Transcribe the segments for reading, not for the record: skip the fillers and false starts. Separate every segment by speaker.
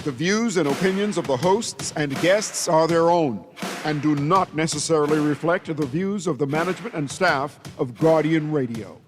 Speaker 1: The views and opinions of the hosts and guests are their own and do not necessarily reflect the views of the management and staff of Guardian Radio.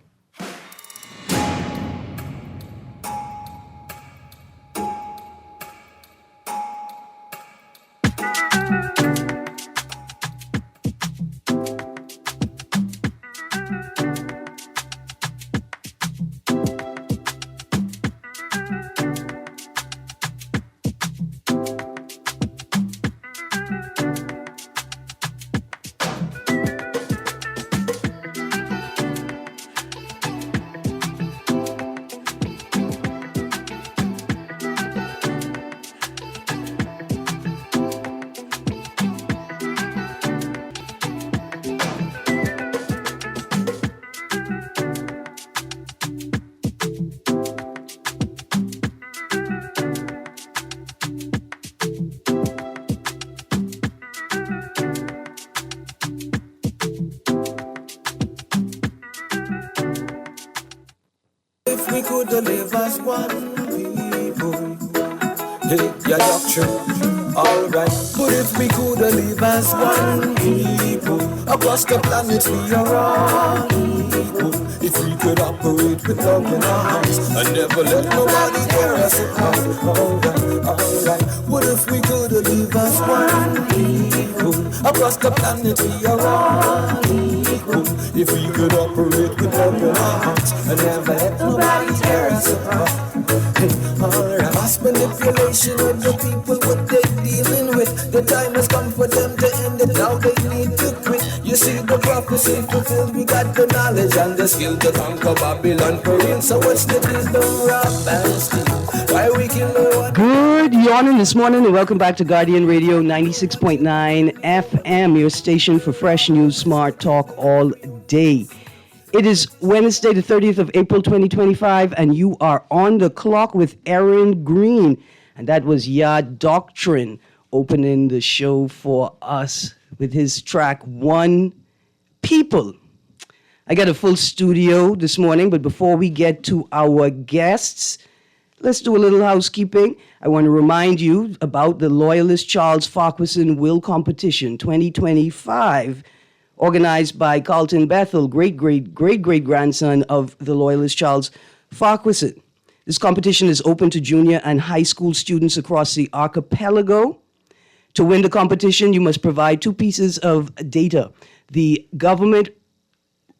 Speaker 2: If we could live as one people, hey, yeah, doctrine, alright. But if we could live as one people, across the planet we are all equal. If we could operate with love in our hearts and never let nobody tear us apart, alright. What if we could live as one people, across the planet we are all equal. If we could operate with love in our hearts and never let nobody tear us apart. Hey, alright. Mass manipulation with the people, what they dealing with. The time has come for them to end it, now they need to quit. You see the prophecy fulfilled, we got the knowledge and the skill to conquer Babylon for real. So what's the deal, don't rob and steal? Why we kill the one?
Speaker 3: Good morning this morning and welcome back to Guardian Radio 96.9 FM, your station for fresh news, smart talk all day. It is Wednesday, the 30th of April, 2025, and you are on the clock with Erin, Greene. And that was Ya Doctrine opening the show for us with his track, One People. I got a full studio this morning, but before we get to our guests, let's do a little housekeeping. I want to remind you about the Loyalist Charles Farquharson Will Competition 2025, organized by Carlton Bethel, great-great-great-great-grandson of the Loyalist Charles Farquharson. This competition is open to junior and high school students across the archipelago. To win the competition, you must provide two pieces of data: the government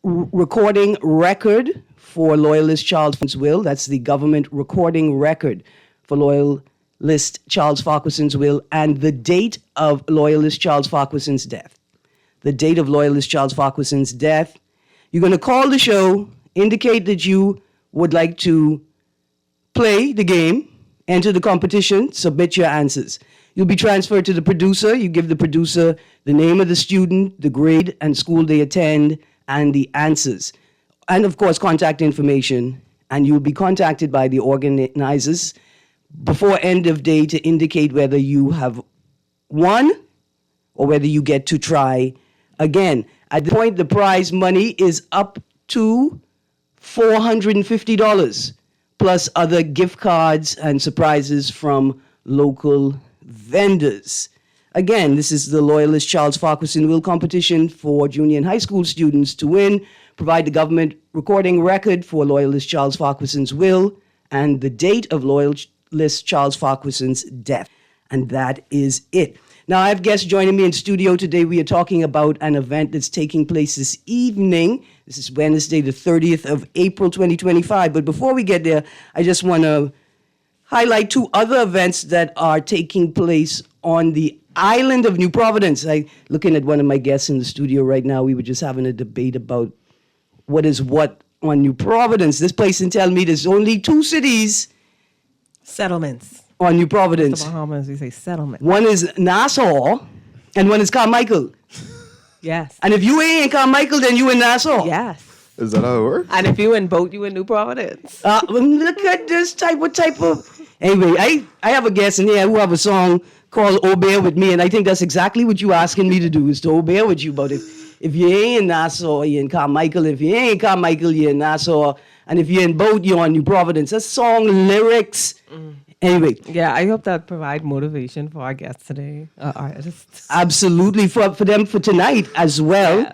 Speaker 3: recording record for Loyalist Charles Farquharson's will. That's the government recording record for Loyalist Charles Farquharson's will, and the date of Loyalist Charles Farquharson's death. The date of Loyalist Charles Farquharson's death. You're going to call the show, indicate that you would like to play the game, enter the competition, submit your answers. You'll be transferred to the producer. You give the producer the name of the student, the grade and school they attend, and the answers. And of course, contact information. And you'll be contacted by the organizers before end of day to indicate whether you have won or whether you get to try again. At the point, the prize money is up to $450, plus other gift cards and surprises from local vendors. Again, this is the Loyalist Charles Farquharson Will Competition for junior and high school students. To win, provide the government recording record for Loyalist Charles Farquharson's will and the date of Loyalist Charles Farquharson's death. And that is it. Now, I have guests joining me in studio today. We are talking about an event that's taking place this evening. This is Wednesday, the 30th of April, 2025. But before we get there, I just want to highlight two other events that are taking place on the island of New Providence. Looking at one of my guests in the studio right now, we were just having a debate about what is what on New Providence. This place can tell me there's only two cities.
Speaker 4: Settlements.
Speaker 3: On New Providence.
Speaker 4: The Bahamas, we say settlement.
Speaker 3: One is Nassau, and one is Carmichael.
Speaker 4: Yes.
Speaker 3: And if you ain't in Carmichael, then you in Nassau.
Speaker 4: Yes.
Speaker 1: Is that how it works?
Speaker 4: And if you in boat, you in New Providence.
Speaker 3: Look at this type of... Anyway, I have a guest in here who have a song called Oh Bear With Me, and I think that's exactly what you asking me to do, is to oh bear with you. But if you ain't in Nassau, you're in Carmichael. If you ain't in Carmichael, you're in Nassau. And if you're in boat, you're on New Providence. That's song lyrics. Anyway,
Speaker 4: Yeah, I hope that provide motivation for our guests today, artists.
Speaker 3: absolutely for them for tonight as well.
Speaker 4: Yeah.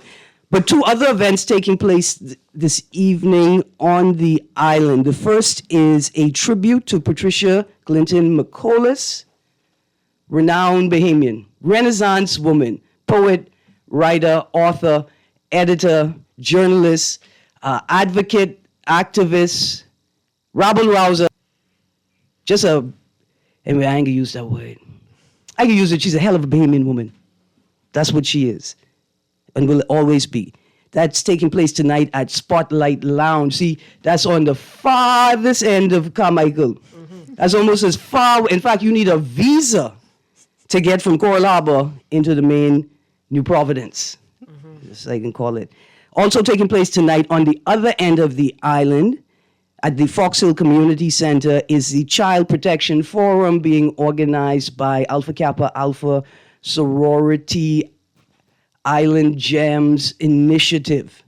Speaker 3: But two other events taking place this evening on the island. The first is a tribute to Patricia Clinton McCollis, renowned Bahamian, Renaissance woman, poet, writer, author, editor, journalist, advocate, activist, rabble rouser. Anyway, I ain't gonna use that word. I can use it. She's a hell of a Bahamian woman. That's what she is and will always be. That's taking place tonight at Spotlight Lounge. See, that's on the farthest end of Carmichael. That's almost as far. In fact, you need a visa to get from Coral Harbor into the main New Providence. As I can call it. Also taking place tonight on the other end of the island at the Fox Hill Community Center is the Child Protection Forum being organized by Alpha Kappa Alpha Sorority Island Gems Initiative.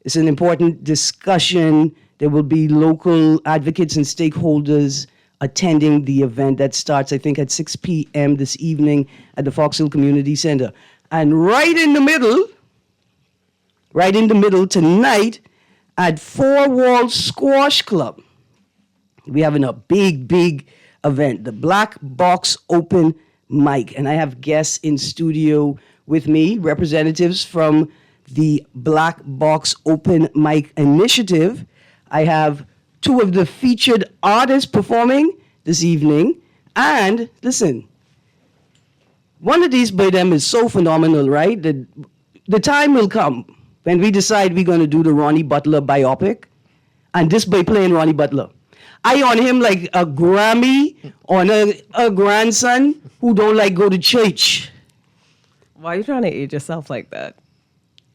Speaker 3: It's an important discussion. There will be local advocates and stakeholders attending the event that starts, I think, at 6 p.m. this evening at the Fox Hill Community Center. And right in the middle tonight at Four Walls Squash Club, we're having a big event, the Black Box Open Mic. And I have guests in studio with me, representatives from the Black Box Open Mic Initiative. I have two of the featured artists performing this evening. And listen, one of these by them is so phenomenal, right? That the time will come when we decide we're going to do the Ronnie Butler biopic, and this by playing Ronnie Butler. I on him like a Grammy on a grandson who don't like go to church.
Speaker 4: Why are you trying to age yourself like that?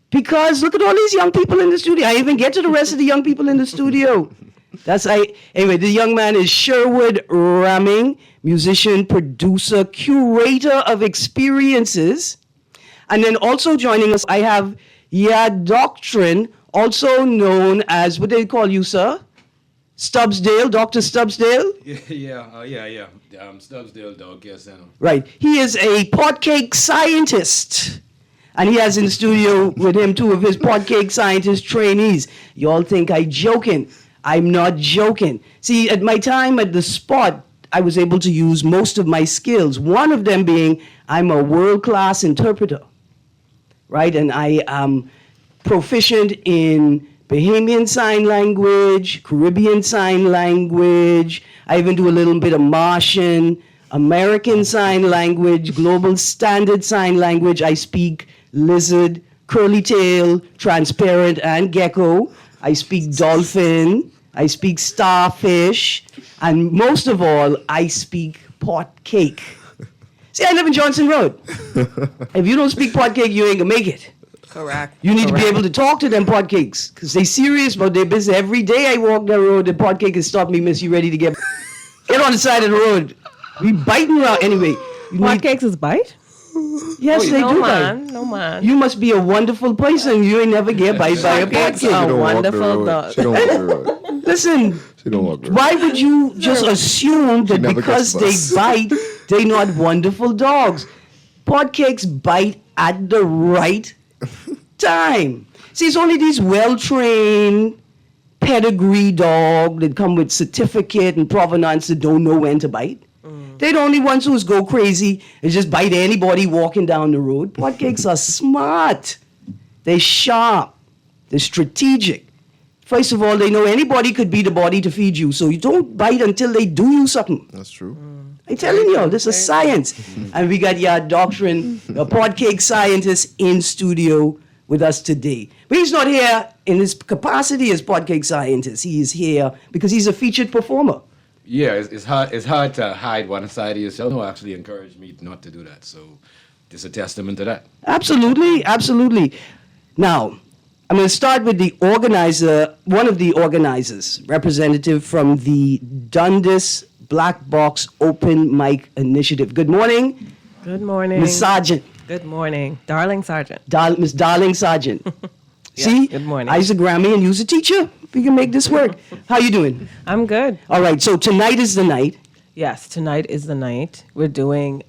Speaker 3: Because look at all these young people in the studio. I even get to the rest of the young people in the studio. Anyway, the young man is Sherwood Ramming, musician, producer, curator of experiences. And then also joining us, I have Doctrine, also known as, what do they call you, sir? Stubbsdale, Dr. Stubbsdale?
Speaker 5: Yeah. Stubbsdale, dog, yes, I know.
Speaker 3: Right. He is a podcake scientist. And he has in the studio with him two of his podcake scientist trainees. You all think I'm joking. I'm not joking. See, at my time at the spot, I was able to use most of my skills. One of them being I'm a world-class interpreter. Right? And I am proficient in Bahamian Sign Language, Caribbean Sign Language. I even do a little bit of Martian, American Sign Language, Global Standard Sign Language. I speak lizard, curly tail, transparent, and gecko. I speak dolphin. I speak starfish. And most of all, I speak pot cake. See, I live in Johnson Road. If you don't speak pot cake, you ain't gonna make it.
Speaker 4: Correct.
Speaker 3: You need to be able to talk to them pot cakes because they serious about their business. Every day I walk that road, the pot cake has stopped me, miss. You ready to get on the side of the road? We biting around. Anyway.
Speaker 4: Pot cakes is bite?
Speaker 3: Yes, they do
Speaker 4: man,
Speaker 3: bite.
Speaker 4: no man.
Speaker 3: You must be a wonderful person. You ain't never get bite by a pot
Speaker 4: It's
Speaker 3: cake.
Speaker 4: a wonderful dog.
Speaker 6: She don't walk the road.
Speaker 3: Listen,
Speaker 6: She don't walk the road.
Speaker 3: why would you just assume that
Speaker 6: never
Speaker 3: because
Speaker 6: gets
Speaker 3: they bite, they not wonderful dogs? Pot cakes bite at the right time. See, it's only these well-trained pedigree dog that come with certificate and provenance that don't know when to bite. They're the only ones who go crazy and just bite anybody walking down the road. Pot cakes are smart. They're sharp. They're strategic. First of all, they know anybody could be the body to feed you, so you don't bite until they do you something.
Speaker 6: That's true.
Speaker 3: I'm telling you, this is science. And we got Yard Doctrine, a pod cake scientist, in studio with us today. But he's not here in his capacity as pod cake scientist. He is here because he's a featured performer.
Speaker 5: Yeah, it's hard to hide one side of yourself. No, actually encouraged me not to do that. So it's a testament to that.
Speaker 3: Absolutely, absolutely. Now, I'm going to start with the organizer, one of the organizers, representative from the Dundas Black Box Open Mic Initiative. Good morning,
Speaker 4: Good morning.
Speaker 3: Ms. Sargent.
Speaker 4: Good morning. Darling Sergeant.
Speaker 3: Miss Darling Sargent.
Speaker 4: Yes,
Speaker 3: See,
Speaker 4: good morning.
Speaker 3: I was a Grammy and you's a teacher. We can make this work. How you doing?
Speaker 4: I'm good.
Speaker 3: All right, so tonight is the night.
Speaker 4: Yes, tonight is the night. We're doing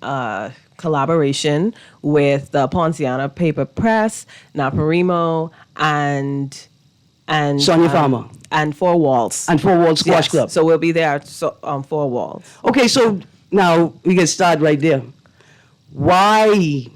Speaker 4: collaboration with the Ponciana Paper Press, Naparimo, and
Speaker 3: Sonia Farmer.
Speaker 4: and Four Walls.
Speaker 3: And Four Walls Squash
Speaker 4: Yes,
Speaker 3: Club.
Speaker 4: So we'll be there at Four Walls.
Speaker 3: Okay, so now we can start right there. Why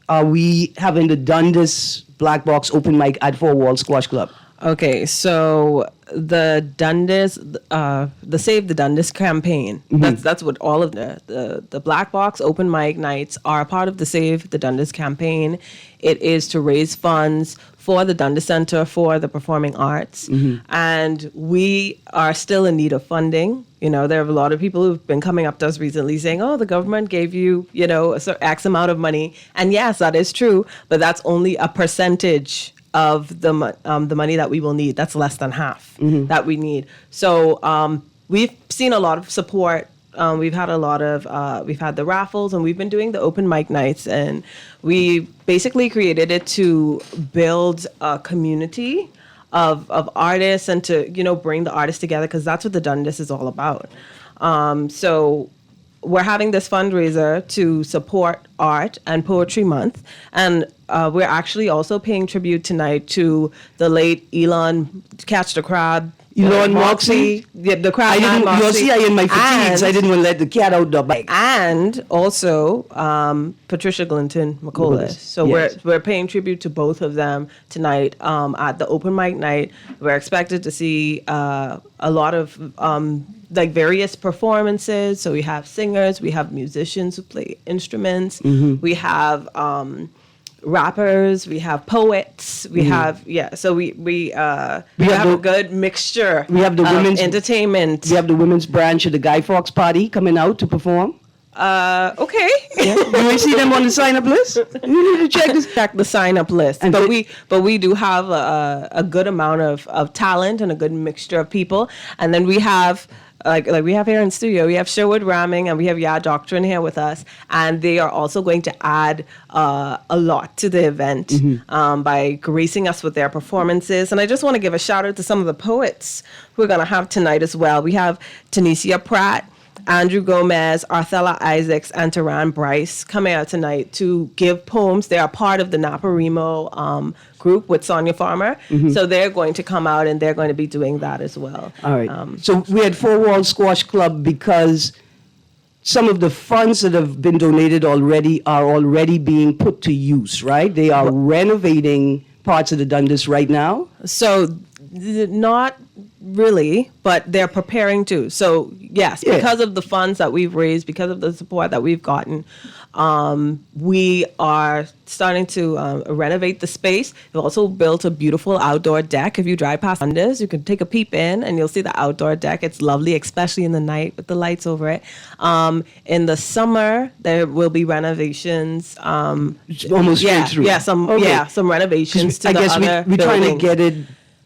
Speaker 3: are we having the Dundas Black Box open mic at Four Walls Squash Club?
Speaker 4: Okay, so the Dundas, the Save the Dundas campaign. That's what all of the Black Box open mic nights are a part of the Save the Dundas campaign. It is to raise funds for the Dundas Center for the Performing Arts, and we are still in need of funding. You know, there are a lot of people who've been coming up to us recently saying, "Oh, the government gave you, you know, a certain X amount of money," and yes, that is true, but that's only a percentage of the money that we will need. That's less than half that we need. So we've seen a lot of support. We've had the raffles, and we've been doing the open mic nights, and we basically created it to build a community of artists and to, you know, bring the artists together, because that's what the Dundas is all about. So we're having this fundraiser to support Art and Poetry Month, and we're actually also paying tribute tonight to the late Elon Catch the Crab.
Speaker 3: Elon Moxie?
Speaker 4: The crab.
Speaker 3: You'll see I in my fatigues. I didn't want to let the cat out the bag.
Speaker 4: And also Patricia Glinton McColas. So
Speaker 3: Yes.
Speaker 4: we're paying tribute to both of them tonight at the open mic night. We're expected to see a lot of like various performances. So we have singers, we have musicians who play instruments, we have rappers, we have poets, we have so we have a good mixture.
Speaker 3: We have the
Speaker 4: of
Speaker 3: women's
Speaker 4: entertainment.
Speaker 3: We have the women's branch of the Guy Fawkes Party coming out to perform.
Speaker 4: Okay.
Speaker 3: You ain't see them on the sign-up list? You need to check this.
Speaker 4: Check the sign-up list.
Speaker 3: And
Speaker 4: But we do have a good amount of talent and a good mixture of people. And then we have like we have here in studio, we have Sherwood Ramming and we have Ya Doctrine here with us, and they are also going to add a lot to the event by gracing us with their performances. And I just want to give a shout out to some of the poets who we're going to have tonight as well. We have Tanisha Pratt, Andrew Gomez, Arthella Isaacs, and Taran Bryce coming out tonight to give poems. They are part of the Naparimo group with Sonia Farmer. So they're going to come out and they're going to be doing that as well.
Speaker 3: All right. So we had Four Walls Squash Club because some of the funds that have been donated already are already being put to use, right? They are renovating parts of the Dundas right now.
Speaker 4: So not really, but they're preparing to. So yes, because of the funds that we've raised, because of the support that we've gotten, we are starting to renovate the space. We've also built a beautiful outdoor deck. If you drive past Dundas, you can take a peep in and you'll see the outdoor deck. It's lovely, especially in the night with the lights over it. In the summer, there will be renovations.
Speaker 3: Almost straight through.
Speaker 4: Some renovations to
Speaker 3: I
Speaker 4: the
Speaker 3: guess
Speaker 4: other
Speaker 3: we're trying to
Speaker 4: buildings.
Speaker 3: get it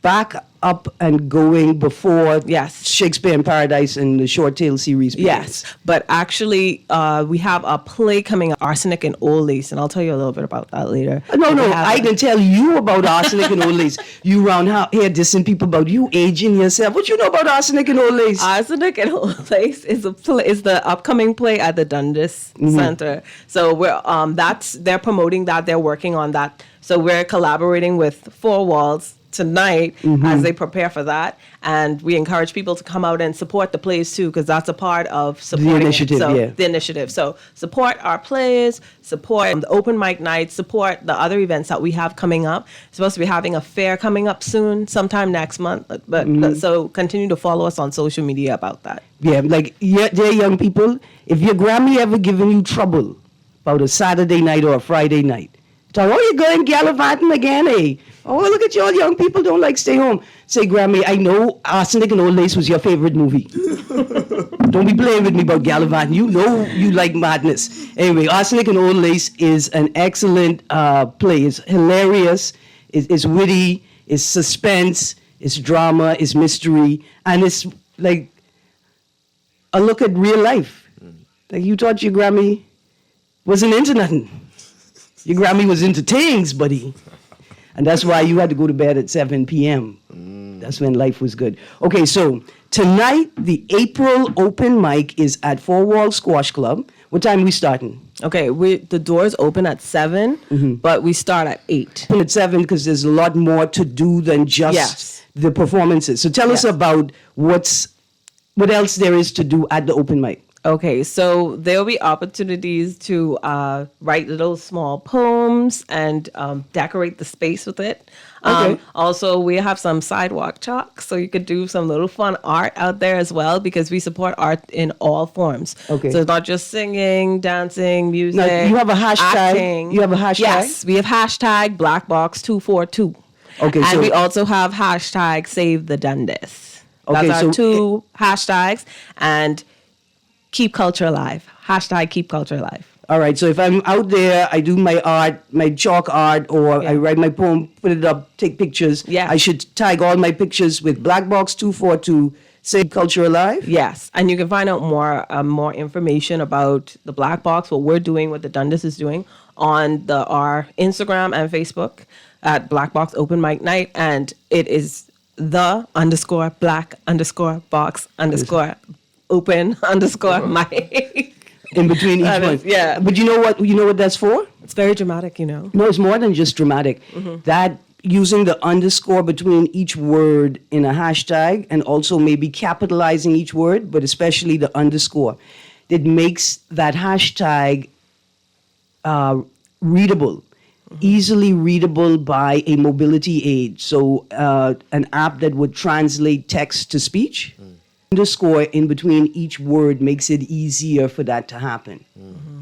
Speaker 3: back up and going before
Speaker 4: Yes.
Speaker 3: Shakespeare in Paradise and the Short Tale series begins.
Speaker 4: Yes, but actually, we have a play coming up, Arsenic and Old Lace, and I'll tell you a little bit about that later.
Speaker 3: No,
Speaker 4: We have
Speaker 3: I
Speaker 4: a-
Speaker 3: can tell you about Arsenic and Old Lace. You round here dissing people about you aging yourself. What you know about Arsenic and Old Lace?
Speaker 4: Arsenic and Old Lace is the upcoming play at the Dundas Center. So we're they're promoting that, they're working on that. So we're collaborating with Four Walls tonight as they prepare for that, and we encourage people to come out and support the plays too, because that's a part of supporting
Speaker 3: initiative,
Speaker 4: the initiative. So support our plays, support the open mic nights, support the other events that we have coming up. We're supposed to be having a fair coming up soon, sometime next month, but so continue to follow us on social media about that.
Speaker 3: Yeah, like dear young people, if your Grammy ever giving you trouble about a Saturday night or a Friday night, tell, oh, you're going gallivanting again, eh? Oh, look at you, all young people don't like stay home. Say, Grammy, I know Arsenic and Old Lace was your favorite movie. Don't be playing with me about gallivanting. You know you like madness. Anyway, Arsenic and Old Lace is an excellent play. It's hilarious, it's witty, it's suspense, it's drama, it's mystery, and it's like a look at real life. Like you thought your Grammy wasn't into nothing. Your Grammy was into things, buddy. And that's why you had to go to bed at 7 p.m. That's when life was good. Okay, so Tonight, the April open mic is at Four Wall Squash Club. What time are we starting?
Speaker 4: Okay, the doors open at 7, but we start at 8.
Speaker 3: At 7 because there's a lot more to do than just
Speaker 4: Yes.
Speaker 3: the performances. So tell us
Speaker 4: Yes.
Speaker 3: about what else there is to do at the open mic.
Speaker 4: Okay, so there'll be opportunities to write little small poems and decorate the space with it.
Speaker 3: Okay.
Speaker 4: Also, we have some sidewalk chalk, so you could do some little fun art out there as well because we support art in all forms.
Speaker 3: Okay.
Speaker 4: So it's not just singing, dancing, music.
Speaker 3: Now, you have a hashtag?
Speaker 4: Acting.
Speaker 3: You have a hashtag?
Speaker 4: Yes, we have hashtag BlackBox242.
Speaker 3: Okay,
Speaker 4: and
Speaker 3: so-
Speaker 4: we also have hashtag Save the Dundas.
Speaker 3: Okay,
Speaker 4: That's our
Speaker 3: so-
Speaker 4: 2 hashtags, and keep culture alive. Hashtag keep culture alive.
Speaker 3: All right, so if I'm out there, I do my art, my chalk art, or I write my poem, put it up, take pictures.
Speaker 4: Yeah.
Speaker 3: I should tag all my pictures with BlackBox242, Save Culture Alive.
Speaker 4: Yes, and you can find out more information about the Black Box, what we're doing, what the Dundas is doing, on our Instagram and Facebook at Black Box Open Mic Night, and it is the_black_box_open_mic.
Speaker 3: In between each
Speaker 4: That
Speaker 3: one.
Speaker 4: is, yeah.
Speaker 3: But you know what that's for?
Speaker 4: It's very dramatic, you know.
Speaker 3: No, it's more than just dramatic. That using the underscore between each word in a hashtag and also maybe capitalizing each word, but especially the underscore, it makes that hashtag readable, easily readable by a mobility aid. So an app that would translate text to speech. Underscore in between each word makes it easier for that to happen,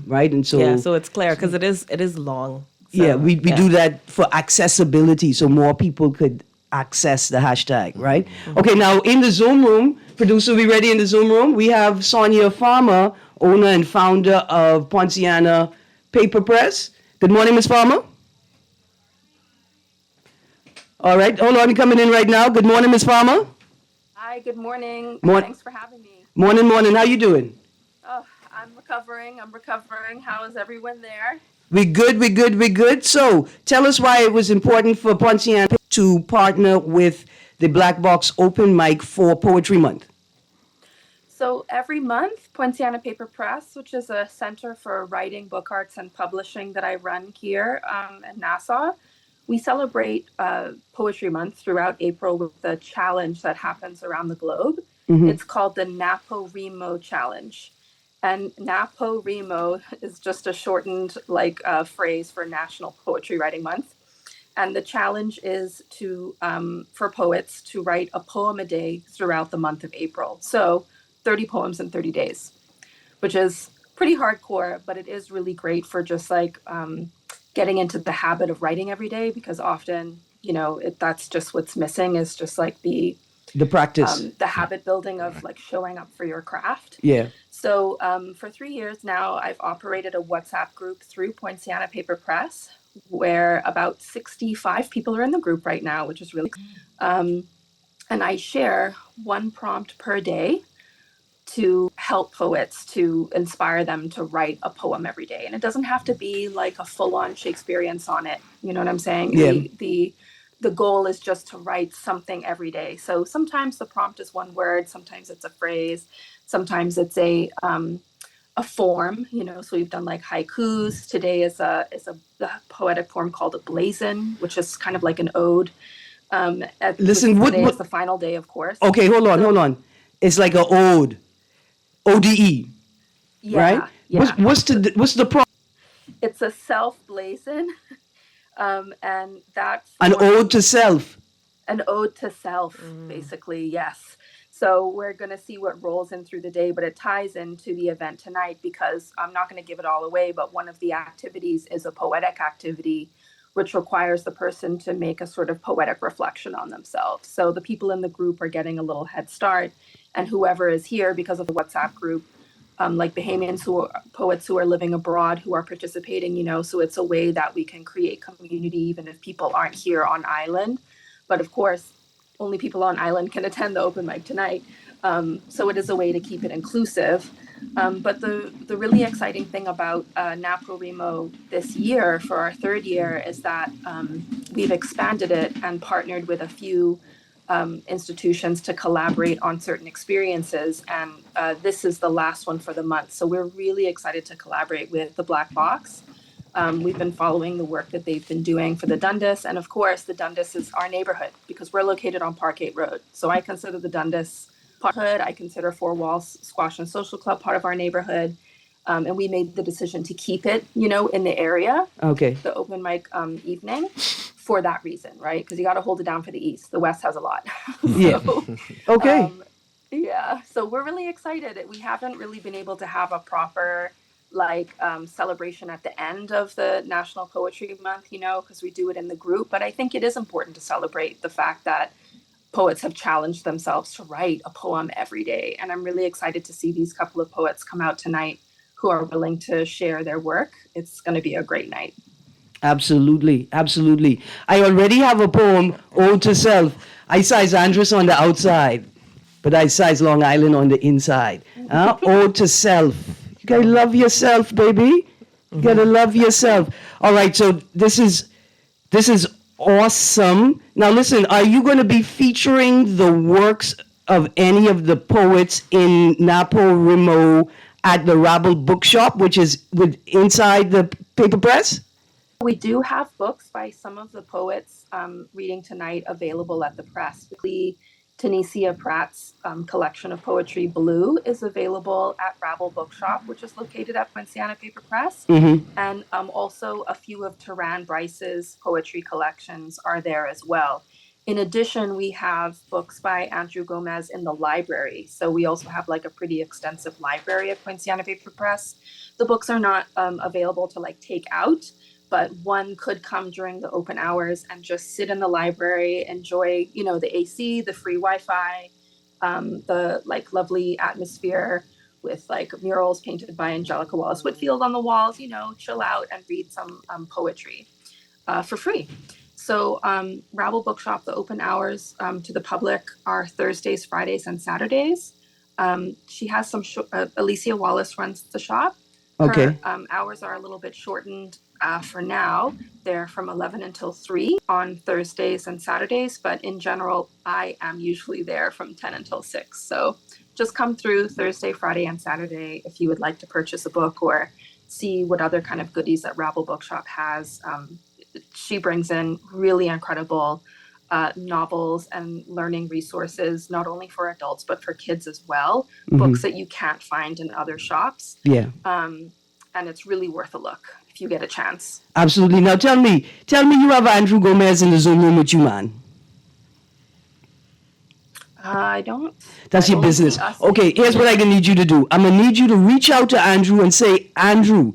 Speaker 3: right? And so
Speaker 4: Yeah, so it's clear because it is long. So,
Speaker 3: yeah, we do that for accessibility so more people could access the hashtag, right? Okay, now in the Zoom room, producer, we ready in the Zoom room? We have Sonia Farmer, owner and founder of Poinciana Paper Press. Good morning, Ms. Farmer. All right, hold on, coming in right now. Good morning, Ms. Farmer.
Speaker 6: Hi, good morning.
Speaker 3: Morning.
Speaker 6: Thanks for having me.
Speaker 3: Morning, morning. How you doing?
Speaker 6: Oh, I'm recovering. How is everyone there?
Speaker 3: We good. So tell us why it was important for Poinciana to partner with the Black Box Open Mic for Poetry Month.
Speaker 6: So every month, Poinciana Paper Press, which is a center for writing, book arts, and publishing that I run here in Nassau, we celebrate Poetry Month throughout April with a challenge that happens around the globe. It's called the NaPoWriMo Challenge. And NaPoWriMo is just a shortened phrase for National Poetry Writing Month. And the challenge is for poets to write a poem a day throughout the month of April. So 30 poems in 30 days, which is pretty hardcore, but it is really great for just getting into the habit of writing every day, because often, that's just what's missing is just the
Speaker 3: practice.
Speaker 6: the habit building of showing up for your craft.
Speaker 3: Yeah.
Speaker 6: So for 3 years now, I've operated a WhatsApp group through Poinciana Paper Press, where about 65 people are in the group right now, which is really and I share one prompt per day to help poets, to inspire them to write a poem every day. And it doesn't have to be a full-on Shakespearean sonnet. You know what I'm saying?
Speaker 3: Yeah.
Speaker 6: The goal is just to write something every day. So sometimes the prompt is one word, sometimes it's a phrase, sometimes it's a form, so we've done haikus. Today is a poetic form called a blazon, which is kind of like an ode.
Speaker 3: Listen,
Speaker 6: today is the final day, of course.
Speaker 3: Okay, hold on. It's like an ode. ODE,
Speaker 6: Yeah,
Speaker 3: right?
Speaker 6: yeah.
Speaker 3: What's the problem?
Speaker 6: It's a self blazon, and that
Speaker 3: An
Speaker 6: form-
Speaker 3: ode to self.
Speaker 6: an ode to self, basically. Yes. So we're going to see what rolls in through the day, but it ties into the event tonight because I'm not going to give it all away. But one of the activities is a poetic activity, which requires the person to make a sort of poetic reflection on themselves. So the people in the group are getting a little head start, and whoever is here because of the WhatsApp group, like Bahamians poets who are living abroad who are participating, so it's a way that we can create community even if people aren't here on island. But of course, only people on island can attend the open mic tonight. So it is a way to keep it inclusive. But the really exciting thing about NaPoWriMo this year for our third year is that we've expanded it and partnered with a few institutions to collaborate on certain experiences. And this is the last one for the month. So we're really excited to collaborate with the Black Box. We've been following the work that they've been doing for the Dundas. And of course, the Dundas is our neighborhood because we're located on Park 8 Road. So I consider the Dundas neighborhood. I consider Four Walls Squash and Social Club part of our neighborhood. And we made the decision to keep it, in the area.
Speaker 3: Okay.
Speaker 6: The open mic evening for that reason, right? Because you got to hold it down for the East. The West has a lot.
Speaker 3: Yeah. Okay.
Speaker 6: Yeah. So we're really excited. We haven't really been able to have a proper celebration at the end of the National Poetry Month, because we do it in the group. But I think it is important to celebrate the fact that poets have challenged themselves to write a poem every day. And I'm really excited to see these couple of poets come out tonight who are willing to share their work. It's going to be a great night.
Speaker 3: Absolutely. Absolutely. I already have a poem, Ode to Self. I size Andrus on the outside, but I size Long Island on the inside. Ode to Self. You gotta love yourself, baby. You gotta love yourself. All right, so this is awesome. Now listen, are you going to be featuring the works of any of the poets in NaPoWriMo at the Rabble Bookshop, which is inside the paper press?
Speaker 6: We do have books by some of the poets reading tonight available at the press. Tanisha Pratt's collection of poetry, Blue, is available at Rabble Bookshop, which is located at Poinciana Paper Press.
Speaker 3: Mm-hmm.
Speaker 6: And also a few of Taran Bryce's poetry collections are there as well. In addition, we have books by Andrew Gomez in the library. So we also have a pretty extensive library at Poinciana Paper Press. The books are not available to take out, but one could come during the open hours and just sit in the library, enjoy, the AC, the free Wi-Fi, the lovely atmosphere with murals painted by Angelica Wallace Whitfield on the walls, chill out and read some poetry for free. So Rabble Bookshop, the open hours to the public are Thursdays, Fridays, and Saturdays. She has some, Alicia Wallace runs the shop.
Speaker 3: Okay.
Speaker 6: Her hours are a little bit shortened for now. They're from 11 until 3 on Thursdays and Saturdays. But in general, I am usually there from 10 until 6. So just come through Thursday, Friday, and Saturday if you would like to purchase a book or see what other kind of goodies that Rabble Bookshop has. She brings in really incredible novels and learning resources, not only for adults, but for kids as well. Mm-hmm. Books that you can't find in other shops.
Speaker 3: Yeah.
Speaker 6: And it's really worth a look if you get a chance.
Speaker 3: Absolutely. Now tell me you have Andrew Gomez in the Zoom room with you, man.
Speaker 6: I don't.
Speaker 3: That's your business. Okay, here's what I'm going to need you to do. I'm going to need you to reach out to Andrew and say, Andrew,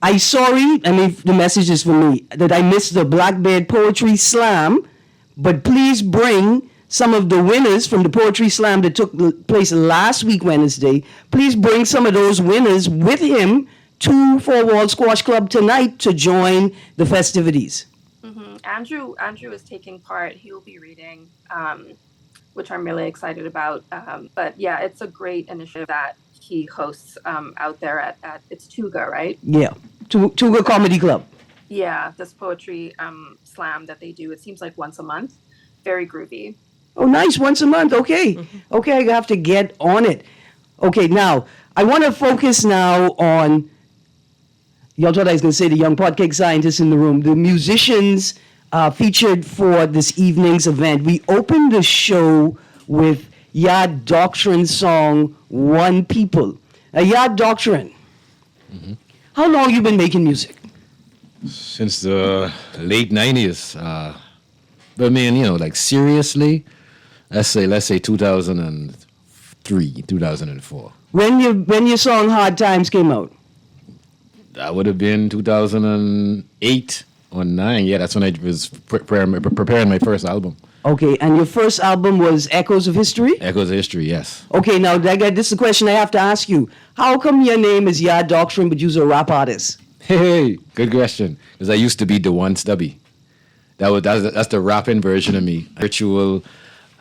Speaker 3: the message is for me, that I missed the Black Beard Poetry Slam, but please bring some of the winners from the Poetry Slam that took place last week, Wednesday. Please bring some of those winners with him to Four Walls Squash Club tonight to join the festivities.
Speaker 6: Mm-hmm. Andrew is taking part. He will be reading, which I'm really excited about. But yeah, it's a great initiative that he hosts out there at it's Tuga, right?
Speaker 3: Yeah, Tuga Comedy Club.
Speaker 6: Yeah, this poetry slam that they do. It seems like once a month. Very groovy.
Speaker 3: Oh, nice. Once a month. Okay. Mm-hmm. Okay, I have to get on it. Okay, now, I want to focus now on, y'all thought I was going to say the young podcast scientists in the room, the musicians featured for this evening's event. We opened the show with Yad Doctrine's song, One People. Yad Doctrine, mm-hmm. How long you been making music?
Speaker 5: Since the late 90s. But man, seriously, let's say 2003, 2004.
Speaker 3: When your song Hard Times came out?
Speaker 5: That would have been 2008 or 9. Yeah, that's when I was preparing my first album.
Speaker 3: Okay, and your first album was Echoes of History?
Speaker 5: Echoes of History, yes.
Speaker 3: Okay, now this is a question I have to ask you. How come your name is Yad Doctrine, but you're a rap artist?
Speaker 5: Hey, good question. Because I used to be the One Stubby. That's the rapping version of me.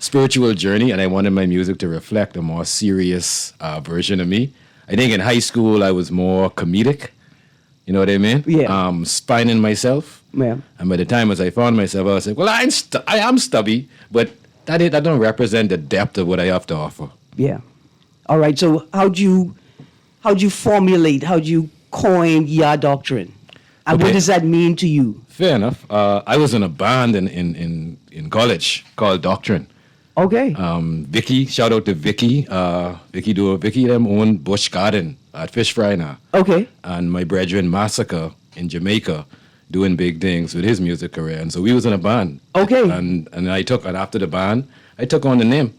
Speaker 5: Spiritual journey, and I wanted my music to reflect a more serious version of me. I think in high school I was more comedic. You know what I mean?
Speaker 3: Yeah.
Speaker 5: Spining myself.
Speaker 3: Yeah.
Speaker 5: And by the time as I found myself, I was like, well, I am stubby, but that don't represent the depth of what I have to offer.
Speaker 3: Yeah. All right. So how'd you formulate? How'd you coin your doctrine? And what
Speaker 5: Okay.
Speaker 3: does that mean to you?
Speaker 5: Fair enough. I was in a band in college called Doctrine.
Speaker 3: Okay.
Speaker 5: Vicky, shout out to Vicky. Vicky them own Bush Garden at Fish Fry now.
Speaker 3: Okay.
Speaker 5: And my brethren Massacre in Jamaica doing big things with his music career. And so we was in a band.
Speaker 3: Okay.
Speaker 5: And after the band, I took on the name.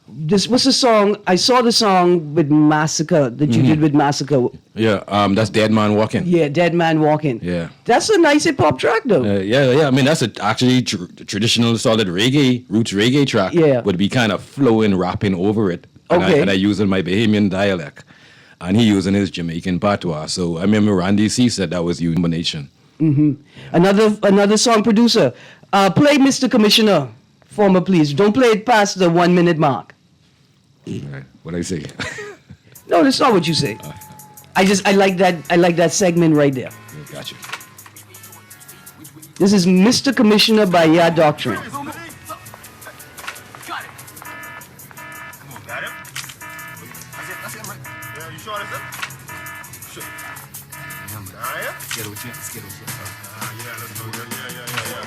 Speaker 3: What's the song? I saw the song with Massacre that you did with Massacre.
Speaker 5: Yeah, that's Dead Man Walking.
Speaker 3: Yeah, Dead Man Walking.
Speaker 5: Yeah.
Speaker 3: That's a nice hip hop track though.
Speaker 5: Yeah. I mean, that's actually traditional solid reggae, roots reggae track.
Speaker 3: Yeah.
Speaker 5: Would be kind of flowing, rapping over it.
Speaker 3: Okay.
Speaker 5: And I use in my Bahamian dialect. And he using his Jamaican patois. So I remember Randy C said that was combination.
Speaker 3: Another song producer. Play Mr. Commissioner for me, please. Don't play it past the 1 minute mark.
Speaker 5: Right. What I say?
Speaker 3: No, that's not what you say. I like that segment right there.
Speaker 5: Gotcha.
Speaker 3: This is Mr. Commissioner by Ya Doctrine.
Speaker 7: Got it. That's it, right? Yeah, you sure that's it? Sure. Let's get it with you. Yeah, let's go. Yeah.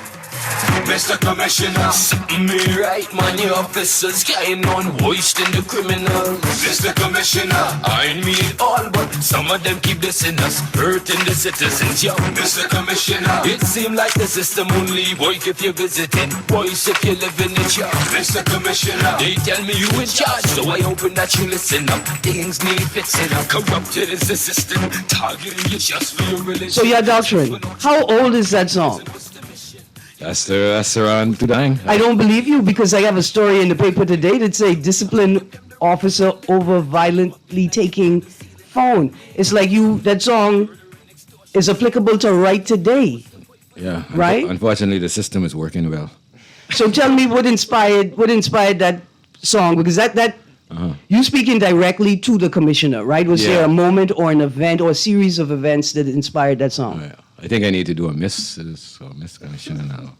Speaker 2: Mr. Commissioner, setting me right, man, your officers carrying on voiced in the criminal. Mr. Commissioner, I mean all, but some of them keep dissing us, hurting the citizens, yo. Mr. Commissioner, it seems like the system only work if you're visiting, boys if you're living it, yo. Mr. Commissioner, they tell me you in charge, so I hoping that you listen up. Things need fixing up, corrupted is the system, targeting you just for your religion.
Speaker 3: So Ya Doctrine, how old is that song?
Speaker 5: That's around to dying.
Speaker 3: I don't believe you because I have a story in the paper today that say discipline officer over violently taking phone. It's like that song is applicable to right today.
Speaker 5: Yeah.
Speaker 3: Right?
Speaker 5: Unfortunately, the system is working well.
Speaker 3: So tell me what inspired that song, because that you speaking directly to the commissioner, right? Was there a moment or an event or a series of events that inspired that song?
Speaker 5: Yeah. I think I need to do a miss commissioner now.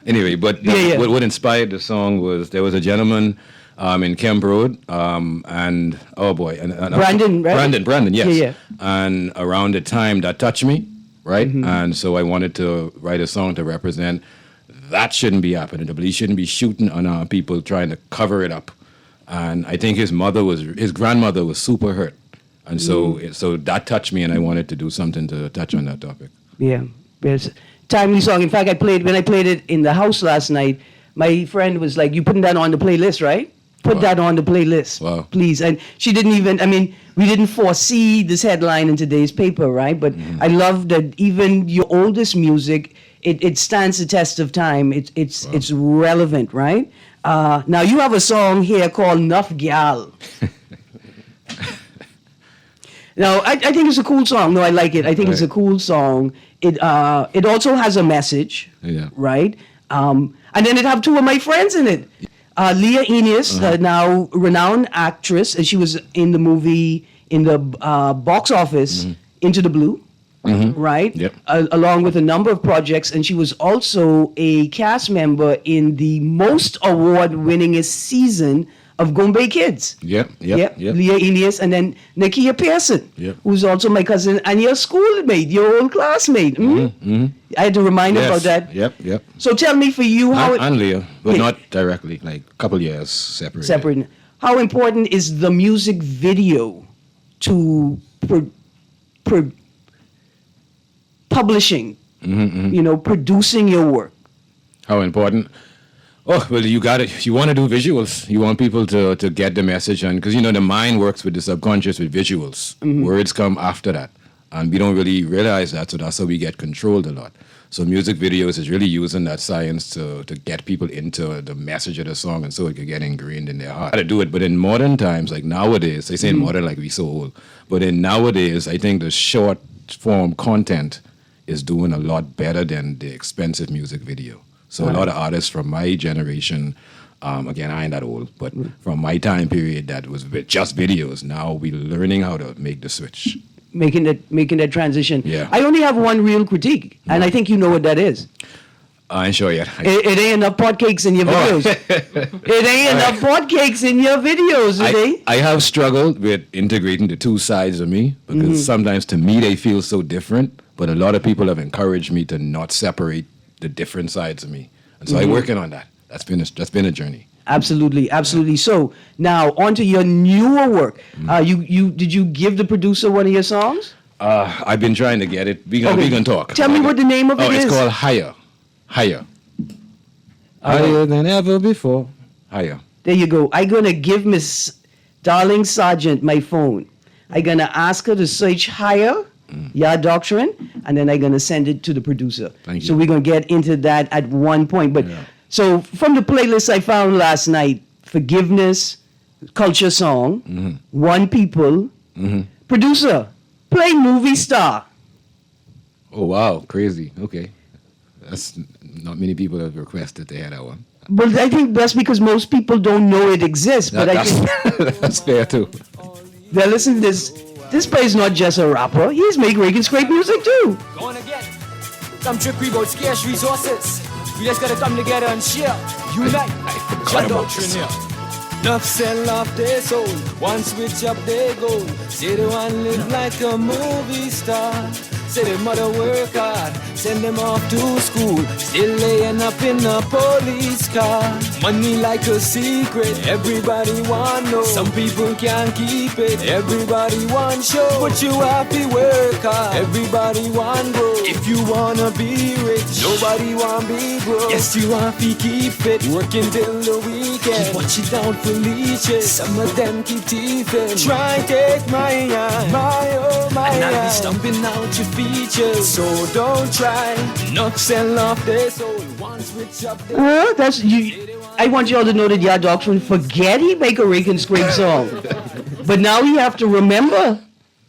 Speaker 5: Anyway, but
Speaker 3: Yeah.
Speaker 5: What inspired the song was there was a gentleman in Kemp Road, and oh boy, and
Speaker 3: Brandon, right?
Speaker 5: Brandon, yes.
Speaker 3: Yeah.
Speaker 5: And around the time that touched me, right? And so I wanted to write a song to represent that shouldn't be happening. The police shouldn't be shooting on people trying to cover it up. And I think his grandmother was super hurt. And so that touched me, and I wanted to do something to touch on that topic.
Speaker 3: Yeah, it's a timely song. In fact, when I played it in the house last night, my friend was like, "You putting that on the playlist, right? Put that on the playlist, please." And she didn't even. I mean, we didn't foresee this headline in today's paper, right? But I love that even your oldest music, it stands the test of time. It's relevant, right? Now you have a song here called "Nuff Gal." No, I think it's a cool song. No, I like it. I think it's a cool song. It also has a message, right? And then it have two of my friends in it. Leah Enis, now renowned actress, and she was in the movie in the box office Into the Blue, right?
Speaker 5: Yep.
Speaker 3: Along with a number of projects, and she was also a cast member in the most award-winningest season of Gombay Kids.
Speaker 5: Yep.
Speaker 3: Leah Enis, and then Nakia Pearson, who's also my cousin and your schoolmate, your old classmate. I had to remind her about that.
Speaker 5: Yep.
Speaker 3: So tell me for you how
Speaker 5: and Leah, but not directly, like a couple years separated.
Speaker 3: How important is the music video to publishing, producing your work?
Speaker 5: How important? Oh, well, you got it. You want to do visuals. You want people to get the message. And because, the mind works with the subconscious with visuals. Words come after that. And we don't really realize that. So that's how we get controlled a lot. So music videos is really using that science to get people into the message of the song. And so it could get ingrained in their heart. How to do it. But in modern times, like nowadays, they say in modern like we so old. But in nowadays, I think the short form content is doing a lot better than the expensive music video. So a lot of artists from my generation, again, I ain't that old, but from my time period that was just videos, now we're learning how to make the switch.
Speaker 3: Making that transition.
Speaker 5: Yeah.
Speaker 3: I only have one real critique, and I think you know what that is.
Speaker 5: I ain't sure yet.
Speaker 3: It ain't enough pot cakes in your videos. It ain't enough pot cakes in your videos,
Speaker 5: I have struggled with integrating the two sides of me because sometimes to me they feel so different, but a lot of people have encouraged me to not separate the different sides of me. And so I'm working on that. That's been a journey.
Speaker 3: Absolutely, absolutely. So now on to your newer work. Did you give the producer one of your songs?
Speaker 5: I've been trying to get it. We can talk.
Speaker 3: Tell me what the name of it is.
Speaker 5: It's called Higher. Higher. Higher than ever before. Higher.
Speaker 3: There you go. I'm going to give Miss Darling Sargent my phone. I'm going to ask her to search Higher, Your Doctrine, and then I'm going to send it to the producer.
Speaker 5: Thank you.
Speaker 3: So we're going to get into that at one point. But so from the playlist I found last night, Forgiveness, Culture Song, One People, producer, play Movie Star.
Speaker 5: Oh, wow. Crazy. Okay. That's not many people have requested to hear that one.
Speaker 3: But I think that's because most people don't know it exists. But I think
Speaker 5: that's fair too.
Speaker 3: now listen to this. This guy is not just a rapper. He's making Reagan Scrape music too.
Speaker 2: Going again. Some trickery about scarce resources. We just gotta come together and share. Unite. Your doctrine here. Enough sell off their soul. One switch up their goal. Say they want live like a movie star. Say their mother work hard. Send them off to school. Still laying up in a police car. Money like a secret. Everybody want know. Some people can't keep it. Everybody want show. But you have to work hard. Everybody want grow. If you wanna be rich, nobody want be broke. Yes, you have to keep it. Working till the weekend. Keep watching down for leeches. Some of them keep teething. Try take my eye. My oh my and I'll be stumping out your features. So don't try. Not sell off their soul. One switch up their
Speaker 3: That's you. I want you all to know that Your Doctrine forget he make a Rake and Scrape song. But now we have to remember.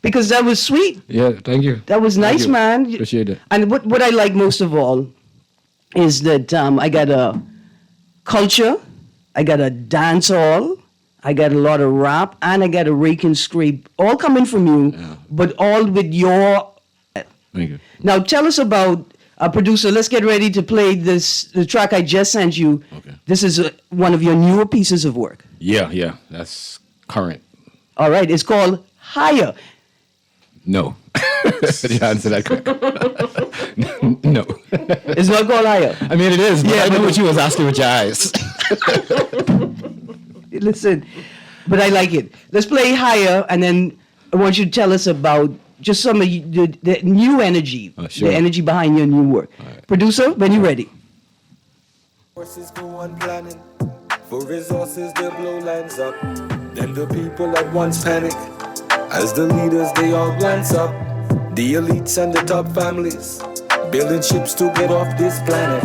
Speaker 3: Because that was sweet.
Speaker 5: Yeah, thank you.
Speaker 3: That was nice, man.
Speaker 5: Appreciate it.
Speaker 3: And what I like most of all is that I got a culture, I got a dance hall, I got a lot of rap, and I got a Rake and Scrape, all coming from you, but all with your...
Speaker 5: Thank you.
Speaker 3: Now tell us about, producer, let's get ready to play the track I just sent you.
Speaker 5: Okay.
Speaker 3: This is one of your newer pieces of work.
Speaker 5: Yeah, that's current.
Speaker 3: All right, it's called Higher.
Speaker 5: No. The answer to that quick. No.
Speaker 3: It's not called Higher.
Speaker 5: I mean, it is, but I know what you was asking with your eyes.
Speaker 3: Listen, but I like it. Let's play Higher, and then I want you to tell us about just some of the new energy,
Speaker 5: sure.
Speaker 3: the energy behind your new work.
Speaker 5: Right.
Speaker 3: Producer, when you're ready.
Speaker 2: Forces go on planning. For resources, they blow lines up. Then the people at once panic. As the leaders, they all glance up. The elites and the top families building ships to get off this planet.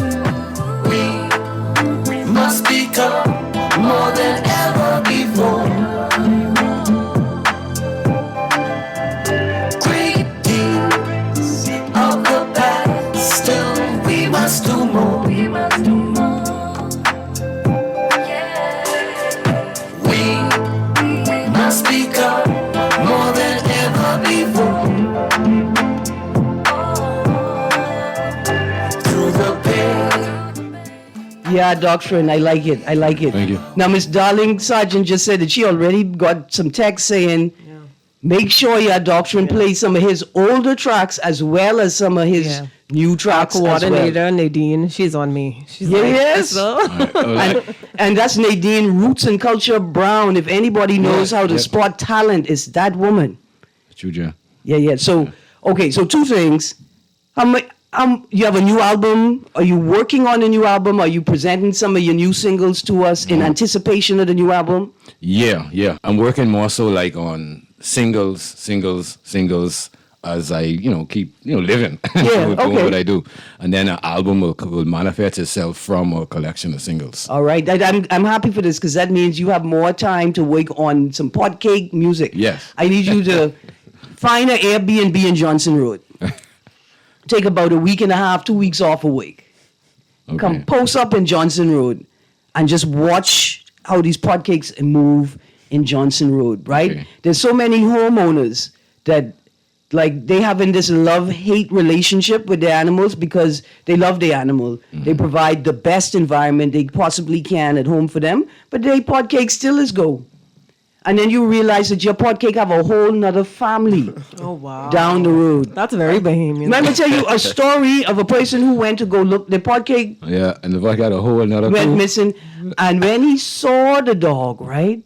Speaker 2: We must become more than ever before. Great deeds of the past. Still, we must do more. We must do more. We must become more than ever before. Through the pain.
Speaker 3: Yeah, Doctrine, I like it. I like it.
Speaker 5: Thank you.
Speaker 3: Now, Miss Darling Sargent just said that she already got some text saying, make sure Your Doctrine plays some of his older tracks as well as some of his new tracks as well.
Speaker 4: Coordinator Nadine, she's on me. She's
Speaker 3: Yes.
Speaker 4: so.
Speaker 3: And that's Nadine Roots and Culture Brown. If anybody knows how to spot talent, it's that woman.
Speaker 5: True, John.
Speaker 3: Yeah. So, okay, so two things. You have a new album. Are you working on a new album? Are you presenting some of your new singles to us in anticipation of the new album?
Speaker 5: Yeah. I'm working more so like on singles as I, keep, living
Speaker 3: Yeah,
Speaker 5: doing
Speaker 3: okay.
Speaker 5: what I do. And then an album will manifest itself from a collection of singles.
Speaker 3: All right. I'm happy for this because that means you have more time to work on some pot cake music.
Speaker 5: Yes.
Speaker 3: I need you to find an Airbnb in Johnson Road. Take about a week and a half, 2 weeks off a week.
Speaker 5: Okay.
Speaker 3: Come post up in Johnson Road and just watch how these pot cakes move in Johnson Road, right?
Speaker 5: Okay.
Speaker 3: There's so many homeowners that like they have in this love-hate relationship with their animals because they love the animal. They provide the best environment they possibly can at home for them, but their pod cake still is go. And then you realize that your pod cake have a whole nother family
Speaker 4: Oh wow.
Speaker 3: down the road.
Speaker 4: That's very Bahamian.
Speaker 3: Let me tell you a story of a person who went to go look. The pod cake
Speaker 5: Yeah, and the vodka got a whole another
Speaker 3: went
Speaker 5: crew.
Speaker 3: missing, and when he saw the dog, right,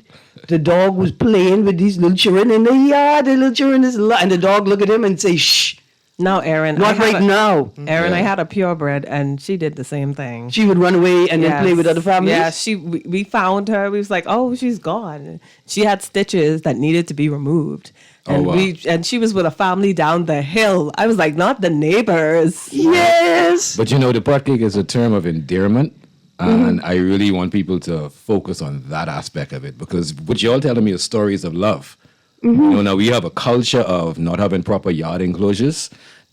Speaker 3: the dog was playing with these little children in the yard. The little children and the dog look at him and say, "Shh,
Speaker 4: Now, Erin.
Speaker 3: not right now."
Speaker 4: Erin,
Speaker 5: Yeah.
Speaker 4: I had a purebred, and she did the same thing.
Speaker 3: She would run away and then play with other families.
Speaker 4: Yeah, we found her. We was like, oh, she's gone. She had stitches that needed to be removed. And
Speaker 5: wow.
Speaker 4: and she was with a family down the hill. I was like, not the neighbors.
Speaker 3: Yes.
Speaker 5: But you know, the pod cake is a term of endearment. And I really want people to focus on that aspect of it because what you're all telling me is stories of love. You know, now we have a culture of not having proper yard enclosures.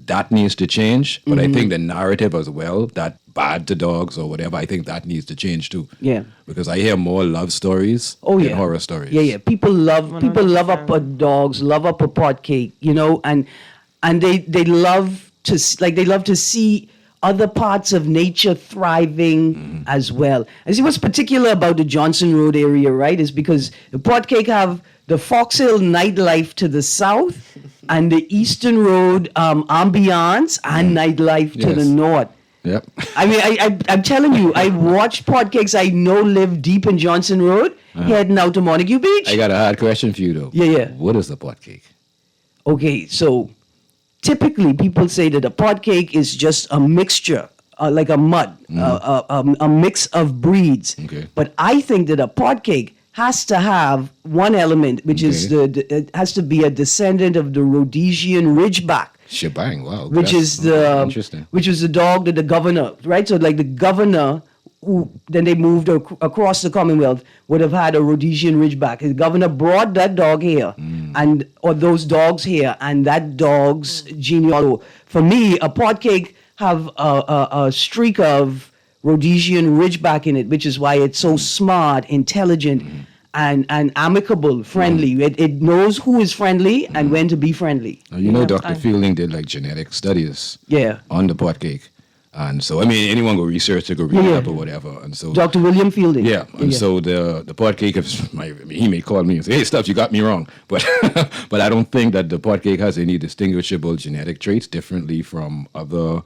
Speaker 5: That needs to change. But I think the narrative as well, that bad to dogs or whatever, I think that needs to change too.
Speaker 3: Yeah.
Speaker 5: Because I hear more love stories
Speaker 3: Oh
Speaker 5: than
Speaker 3: yeah.
Speaker 5: horror stories.
Speaker 3: Yeah, yeah. People love up a dogs, love up a pot cake, you know, and they love to they love to see other parts of nature thriving as well. And see what's particular about the Johnson Road area, right, is because the pot cake have the Fox Hill nightlife to the south and the Eastern Road ambiance and nightlife to the
Speaker 5: Yes.
Speaker 3: north.
Speaker 5: Yep.
Speaker 3: I mean, I'm telling you, I watched podcasts I know live deep in Johnson Road, heading out to Montague Beach.
Speaker 5: I got a hard question for you though.
Speaker 3: Yeah, yeah.
Speaker 5: What is a pod cake?
Speaker 3: Okay, so typically people say that a pod cake is just a mixture, like a mud, a mix of breeds.
Speaker 5: Okay.
Speaker 3: But I think that a pod cake has to have one element, which is it has to be a descendant of the Rhodesian Ridgeback.
Speaker 5: Shebang, wow.
Speaker 3: Which
Speaker 5: that's
Speaker 3: is the
Speaker 5: interesting.
Speaker 3: which is the dog that the governor, right? So like the governor, who then they moved across the Commonwealth, would have had a Rhodesian Ridgeback. The governor brought that dog here, or those dogs here, and that dog's genealogy. For me, a pod cake have a streak of Rhodesian Ridgeback in it, which is why it's so smart, intelligent, and amicable, friendly. It knows who is friendly and when to be friendly.
Speaker 5: Now, you know, Dr. Fielding did like genetic studies
Speaker 3: Yeah.
Speaker 5: on the pot cake. And so, I mean, anyone go research it, go read it
Speaker 3: Yeah.
Speaker 5: up or whatever. And so,
Speaker 3: Dr. William Fielding.
Speaker 5: yeah. And so the pot cake is, he may call me and say, hey, Stubbs, you got me wrong. But but I don't think that the pot cake has any distinguishable genetic traits differently from other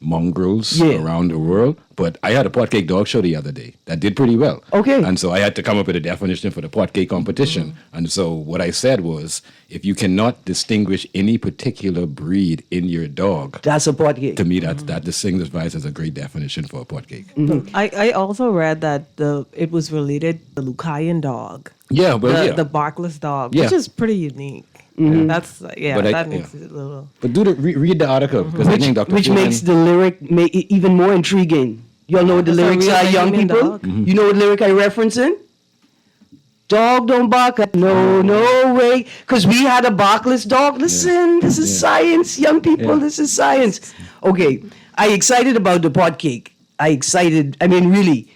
Speaker 5: mongrels around the world. But I had a pot cake dog show the other day that did pretty well.
Speaker 3: Okay.
Speaker 5: And so I had to come up with a definition for the pot cake competition. And so what I said was, if you cannot distinguish any particular breed in your dog,
Speaker 3: That's a pod cake.
Speaker 5: to me that distinguishes as a great definition for a pot cake.
Speaker 4: I also read that it was related to the Lucayan dog.
Speaker 5: Yeah, but
Speaker 4: The barkless dog,
Speaker 5: Yeah.
Speaker 4: which is pretty unique. That's
Speaker 5: But
Speaker 4: that makes it a little.
Speaker 5: But read the article because I think Dr.
Speaker 3: Which
Speaker 5: Fielding-
Speaker 3: makes the lyric even more intriguing. Y'all know what the
Speaker 4: That's a
Speaker 3: lyrics
Speaker 4: real
Speaker 3: are, young
Speaker 4: Bahamian
Speaker 3: people?
Speaker 4: dog?
Speaker 3: You know what lyric I referencing? Dog don't bark at no way. Because we had a barkless dog. Listen, this is science, young people.
Speaker 5: Yeah.
Speaker 3: This is science. Okay, I excited about the pot cake. I mean, really,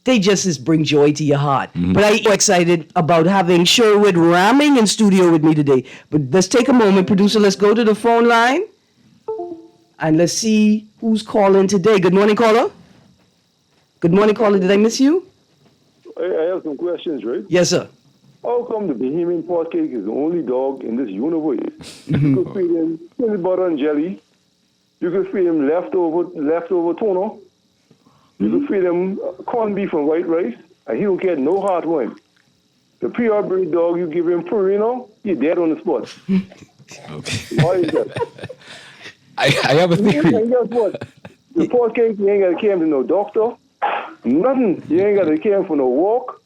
Speaker 3: they just bring joy to your heart. But I'm excited about having Sherwood Ramming in studio with me today. But let's take a moment, producer. Let's go to the phone line. And let's see who's calling today. Good morning, caller. Good morning, caller. Did I miss you?
Speaker 8: I have some questions, right?
Speaker 3: Yes, sir.
Speaker 8: How come the Bahamian pot cake is the only dog in this universe? You could feed him peanut butter and jelly. You could feed him leftover tuna. You could feed him corned beef and white rice, and he don't get no heartworm. The purebred dog, you give him Purino, he's dead on the spot.
Speaker 5: Okay.
Speaker 8: Why is that?
Speaker 5: I have a
Speaker 8: And
Speaker 5: theory.
Speaker 8: guess what? The pot cake, you ain't got to care to no doctor. Nothing. You ain't got to care for no walk.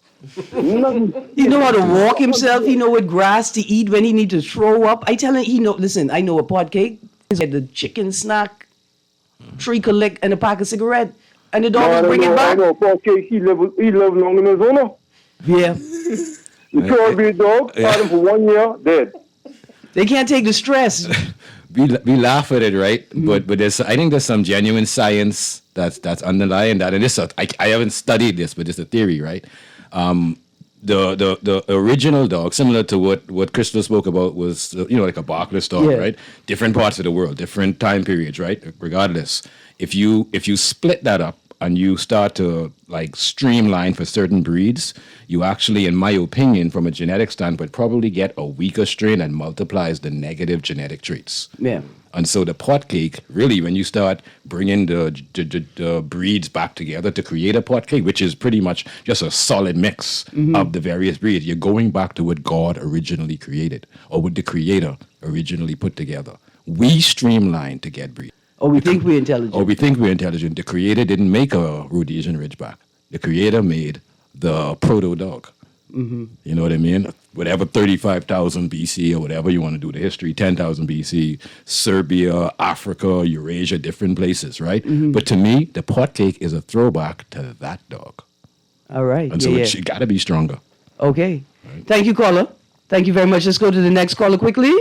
Speaker 8: Nothing.
Speaker 3: He know how to walk himself. He know what grass to eat when he need to throw up. I tell him, listen, I know a pot cake. Is the chicken snack, tree collect, and a pack of cigarette. And the dog will bring it
Speaker 8: I
Speaker 3: back.
Speaker 8: know pot cake, he live long in his owner.
Speaker 3: Yeah.
Speaker 8: The purebred dog, had him for 1 year, dead.
Speaker 3: They can't take the stress.
Speaker 5: We laugh at it, right? But I think there's some genuine science that's underlying that. And I haven't studied this, but it's a theory, right? the original dog, similar to what Crystal spoke about, was like a barkless dog,
Speaker 3: Yeah.
Speaker 5: right? Different parts of the world, different time periods, right? Regardless, if you split that up and you start to like streamline for certain breeds, you actually, in my opinion, from a genetic standpoint, probably get a weaker strain that multiplies the negative genetic traits.
Speaker 3: Yeah.
Speaker 5: And so the pot cake, really, when you start bringing the breeds back together to create a pot cake, which is pretty much just a solid mix of the various breeds, you're going back to what God originally created, or what the Creator originally put together. We streamline to get breeds.
Speaker 3: Or we think we're intelligent.
Speaker 5: Or we think we're intelligent. The Creator didn't make a Rhodesian Ridgeback. The Creator made the proto dog. You know what I mean? Whatever 35,000 BC or whatever you want to do the history, 10,000 BC, Serbia, Africa, Eurasia, different places, right? But to me, the pot cake is a throwback to that dog.
Speaker 3: All right.
Speaker 5: And so it got to be stronger.
Speaker 3: Okay. Thank you, caller. Thank you very much. Let's go to the next caller quickly.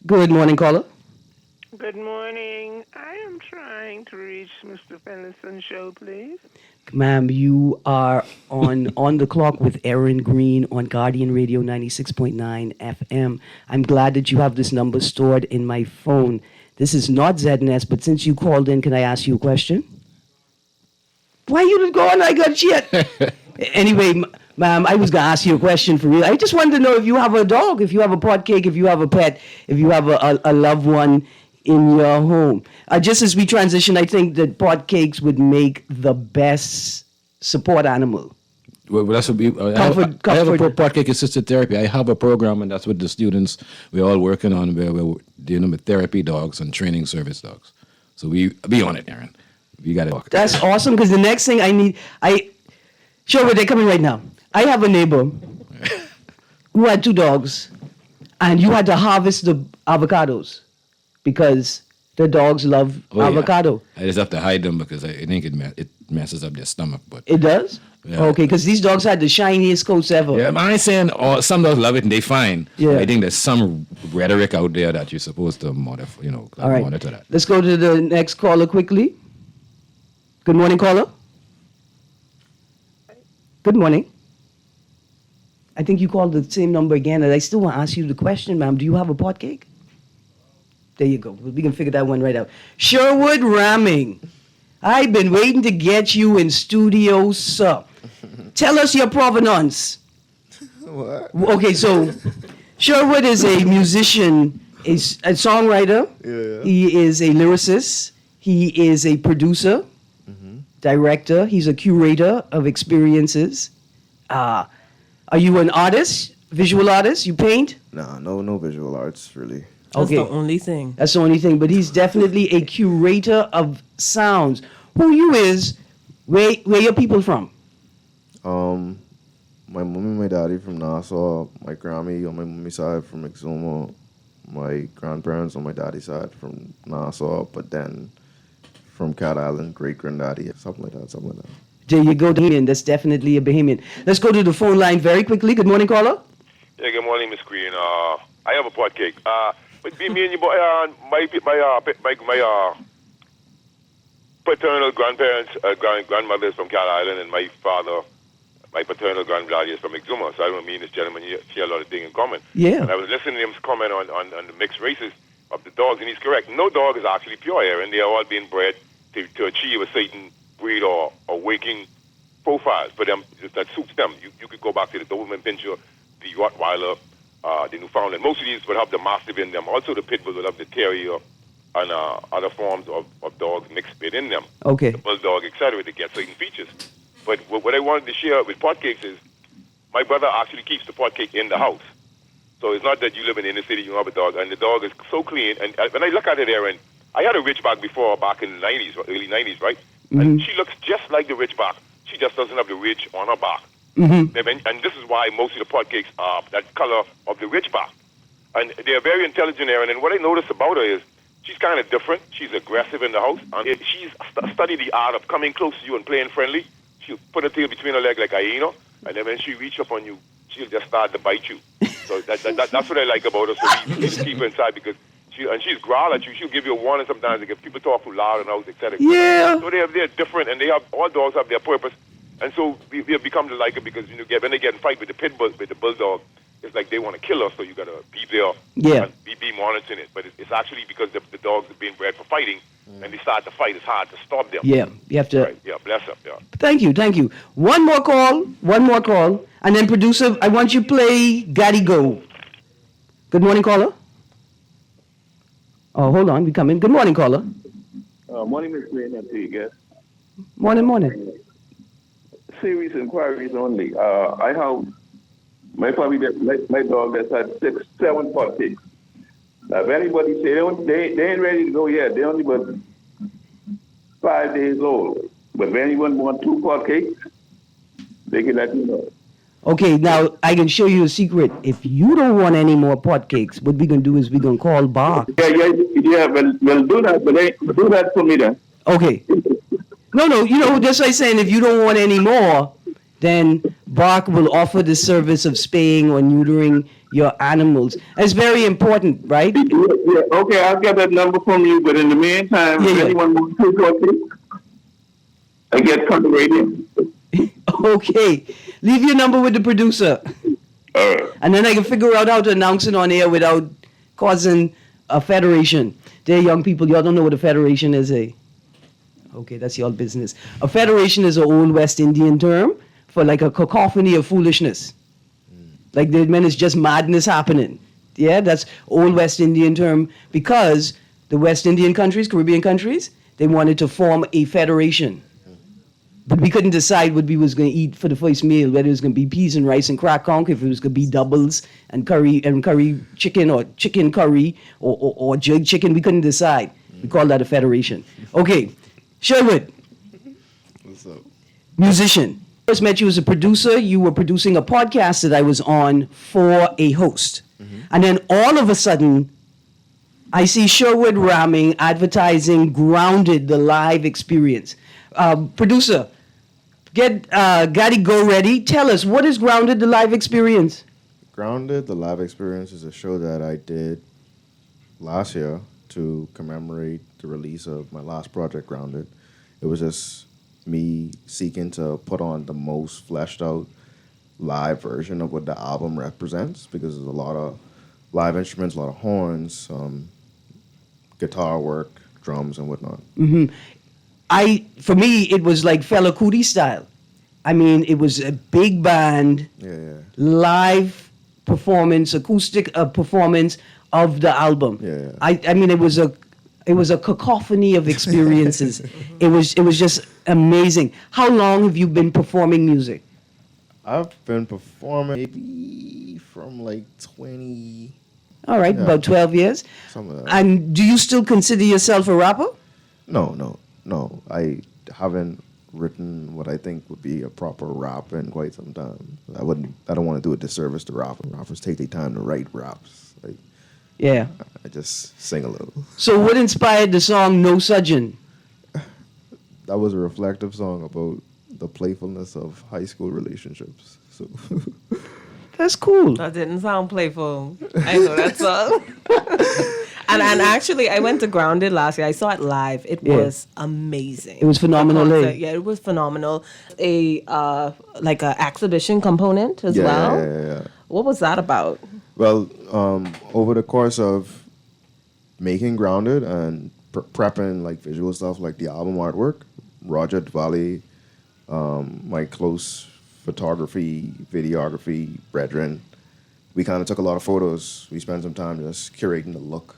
Speaker 3: Good morning, caller.
Speaker 9: Good morning. I am trying to reach Mr. Fennison's show, please.
Speaker 3: Ma'am, you are on the clock with Erin Greene on Guardian Radio 96.9 FM. I'm glad that you have this number stored in my phone. This is not ZNS, but since you called in, can I ask you a question? Why you didn't go on? I got shit. Anyway, ma'am, I was going to ask you a question for real. I just wanted to know if you have a dog, if you have a pot cake, if you have a pet, if you have a loved one in your home. Just as we transition, I think that pot cakes would make the best support animal.
Speaker 5: Well, that's what we. I have a pot cake assisted therapy. I have a program, and that's what the students we're all working on. We're dealing with therapy dogs and training service dogs. So we be on it, Erin. You got to.
Speaker 3: That's awesome, because the next thing I need, sure, they're coming right now. I have a neighbor who had 2 dogs, and you had to harvest the avocados because the dogs love avocado.
Speaker 5: Yeah. I just have to hide them because I think it messes up their stomach. But
Speaker 3: It does?
Speaker 5: Yeah.
Speaker 3: Okay, because these dogs had the shiniest coats ever.
Speaker 5: yeah, I'm saying some dogs love it and they fine.
Speaker 3: Yeah.
Speaker 5: I think there's some rhetoric out there that you're supposed to modify,
Speaker 3: All right.
Speaker 5: monitor that.
Speaker 3: Let's go to the next caller quickly. Good morning, caller. Good morning. I think you called the same number again, and I still want to ask you the question, ma'am. Do you have a pot cake? There you go. We can figure that one right out. Sherwood Ramming. I've been waiting to get you in studio, sir. Tell us your provenance.
Speaker 10: What?
Speaker 3: Okay, so Sherwood is a musician, a songwriter.
Speaker 10: Yeah.
Speaker 3: He is a lyricist. He is a producer, director. He's a curator of experiences. Are you an artist, visual artist? You paint?
Speaker 10: Nah, no visual arts really.
Speaker 4: That's
Speaker 3: Okay.
Speaker 4: the only thing.
Speaker 3: That's the only thing. But he's definitely a curator of sounds. Who you is? Where your people from?
Speaker 10: My mom and my daddy from Nassau. My Grammy on my mommy's side from Exuma. My grandparents on my daddy's side from Nassau, but then from Cat Island, great granddaddy, something like that.
Speaker 3: There you go, Bahamian. That's definitely a Bahamian. Let's go to the phone line very quickly. Good morning, caller.
Speaker 7: Yeah, good morning, Miss Greene. I have a pot cake. But me and your boy, my paternal grandparents, grandmothers from Cat Island, and my father, my paternal granddaddy is from Exuma. So I don't mean this gentleman share a lot of things in common.
Speaker 3: Yeah.
Speaker 7: And I was listening to him comment on the mixed races of the dogs, and he's correct. No dog is actually pure, Aaron. They are all being bred to achieve a certain breed or waking profiles for them that suits them. You could go back to the Doberman Pinscher, the Rottweiler, the Newfoundland. Most of these would have the Mastiff in them. Also, the Pit Bull would have the Terrier and other forms of dogs mixed within them.
Speaker 3: Okay.
Speaker 7: The Bulldog, etc. to get certain features. But what I wanted to share with pot cakes is my brother actually keeps the pot cake in the house. So it's not that you live in the inner city, you have a dog, and the dog is so clean. And when I look at it, Aaron, I had a Ridgeback before, back in the 90s, early 90s, right? And she looks just like the Ridgeback. She just doesn't have the ridge on her back. And this is why most of the pot cakes are that color of the Ridgeback. And they're very intelligent, Aaron. And what I noticed about her is she's kind of different. She's aggressive in the house. And she's studied the art of coming close to you and playing friendly. She'll put her tail between her legs like a hyena. And then when she reach up on you, she'll just start to bite you. So that's what I like about her. So we just keep her inside because she's growl at you. She'll give you a warning sometimes if people talk too loud in the house, etc.
Speaker 3: Yeah.
Speaker 7: So they're different, and all dogs have their purpose. And so we have become to like it because, when they get in fight with the pit bull, with the bulldog, it's like they want to kill us, so you got to be there and be monitoring it. But it's actually because the dogs are being bred for fighting, and they start to fight, it's hard to stop them.
Speaker 3: Yeah, you have to.
Speaker 7: Right. Yeah, bless them. Yeah.
Speaker 3: Thank you. One more call, and then producer, I want you to play Gotta Go. Good morning, caller. Oh, hold on, we coming. Good morning, caller.
Speaker 8: Morning, Miss Greene, and to you guys.
Speaker 3: Morning.
Speaker 8: Serious inquiries only. I have my puppy, my dog that's had 6, 7 puppies. Now, if anybody say they ain't ready to go yet, they only but 5 days old. But if anyone want 2 pot cakes, they can let me know.
Speaker 3: Okay, now I can show you a secret. If you don't want any more pot cakes, what we gonna do is we gonna call Bar.
Speaker 8: Yeah. Well, do that, but do that for me then.
Speaker 3: Okay. No, that's what I'm saying. If you don't want any more, then Bark will offer the service of spaying or neutering your animals. It's very important, right?
Speaker 8: Yeah. Okay, I'll get that number from you, but in the meantime, if anyone wants 2 pot cakes, I get on the radio.
Speaker 3: Okay. Leave your number with the producer.
Speaker 8: All right.
Speaker 3: And then I can figure out how to announce it on air without causing a federation. There, young people, y'all don't know what a federation is, eh? Okay, that's y'all business. A federation is an old West Indian term for like a cacophony of foolishness. Like the men is just madness happening. Yeah, that's old West Indian term because the West Indian countries, Caribbean countries, they wanted to form a federation. But we couldn't decide what we was going to eat for the first meal, whether it was going to be peas and rice and crack conch, if it was going to be doubles and curry chicken or chicken curry or jerk chicken. We couldn't decide. We called that a federation. Okay, Sherwood.
Speaker 10: What's up?
Speaker 3: Musician. First met you as a producer. You were producing a podcast that I was on for a host. And then all of a sudden, I see Sherwood ramming, advertising Grounded, the live experience. Producer, get Gotta Go ready. Tell us, what is Grounded, the live experience?
Speaker 10: Grounded, the live experience is a show that I did last year to commemorate the release of my last project, Grounded. It was just me seeking to put on the most fleshed out live version of what the album represents, because there's a lot of live instruments, a lot of horns, guitar work, drums, and whatnot.
Speaker 3: For me, it was like Fela Kuti style. I mean, it was a big band, live performance, acoustic performance of the album. I mean, it was a cacophony of experiences. It was just amazing. How long have you been performing music?
Speaker 10: I've been performing maybe from like 20.
Speaker 3: All right, about 12 years.
Speaker 10: Something like that.
Speaker 3: And do you still consider yourself a rapper?
Speaker 10: No. I haven't written what I think would be a proper rap in quite some time. I don't want to do a disservice to rappers. Rappers take their time to write raps.
Speaker 3: Yeah.
Speaker 10: I just sing a little.
Speaker 3: So what inspired the song No Sudgeon?
Speaker 10: That was a reflective song about the playfulness of high school relationships. So
Speaker 3: that's cool.
Speaker 4: That didn't sound playful. I know that song. And actually, I went to Grounded last year. I saw it live. It was amazing.
Speaker 3: It was phenomenal.
Speaker 4: Yeah, it was phenomenal. Like a exhibition component as well.
Speaker 10: Yeah.
Speaker 4: What was that about?
Speaker 10: Well, over the course of making Grounded and prepping like visual stuff like the album artwork, Roger Dvali, my close photography, videography brethren, we kind of took a lot of photos. We spent some time just curating the look.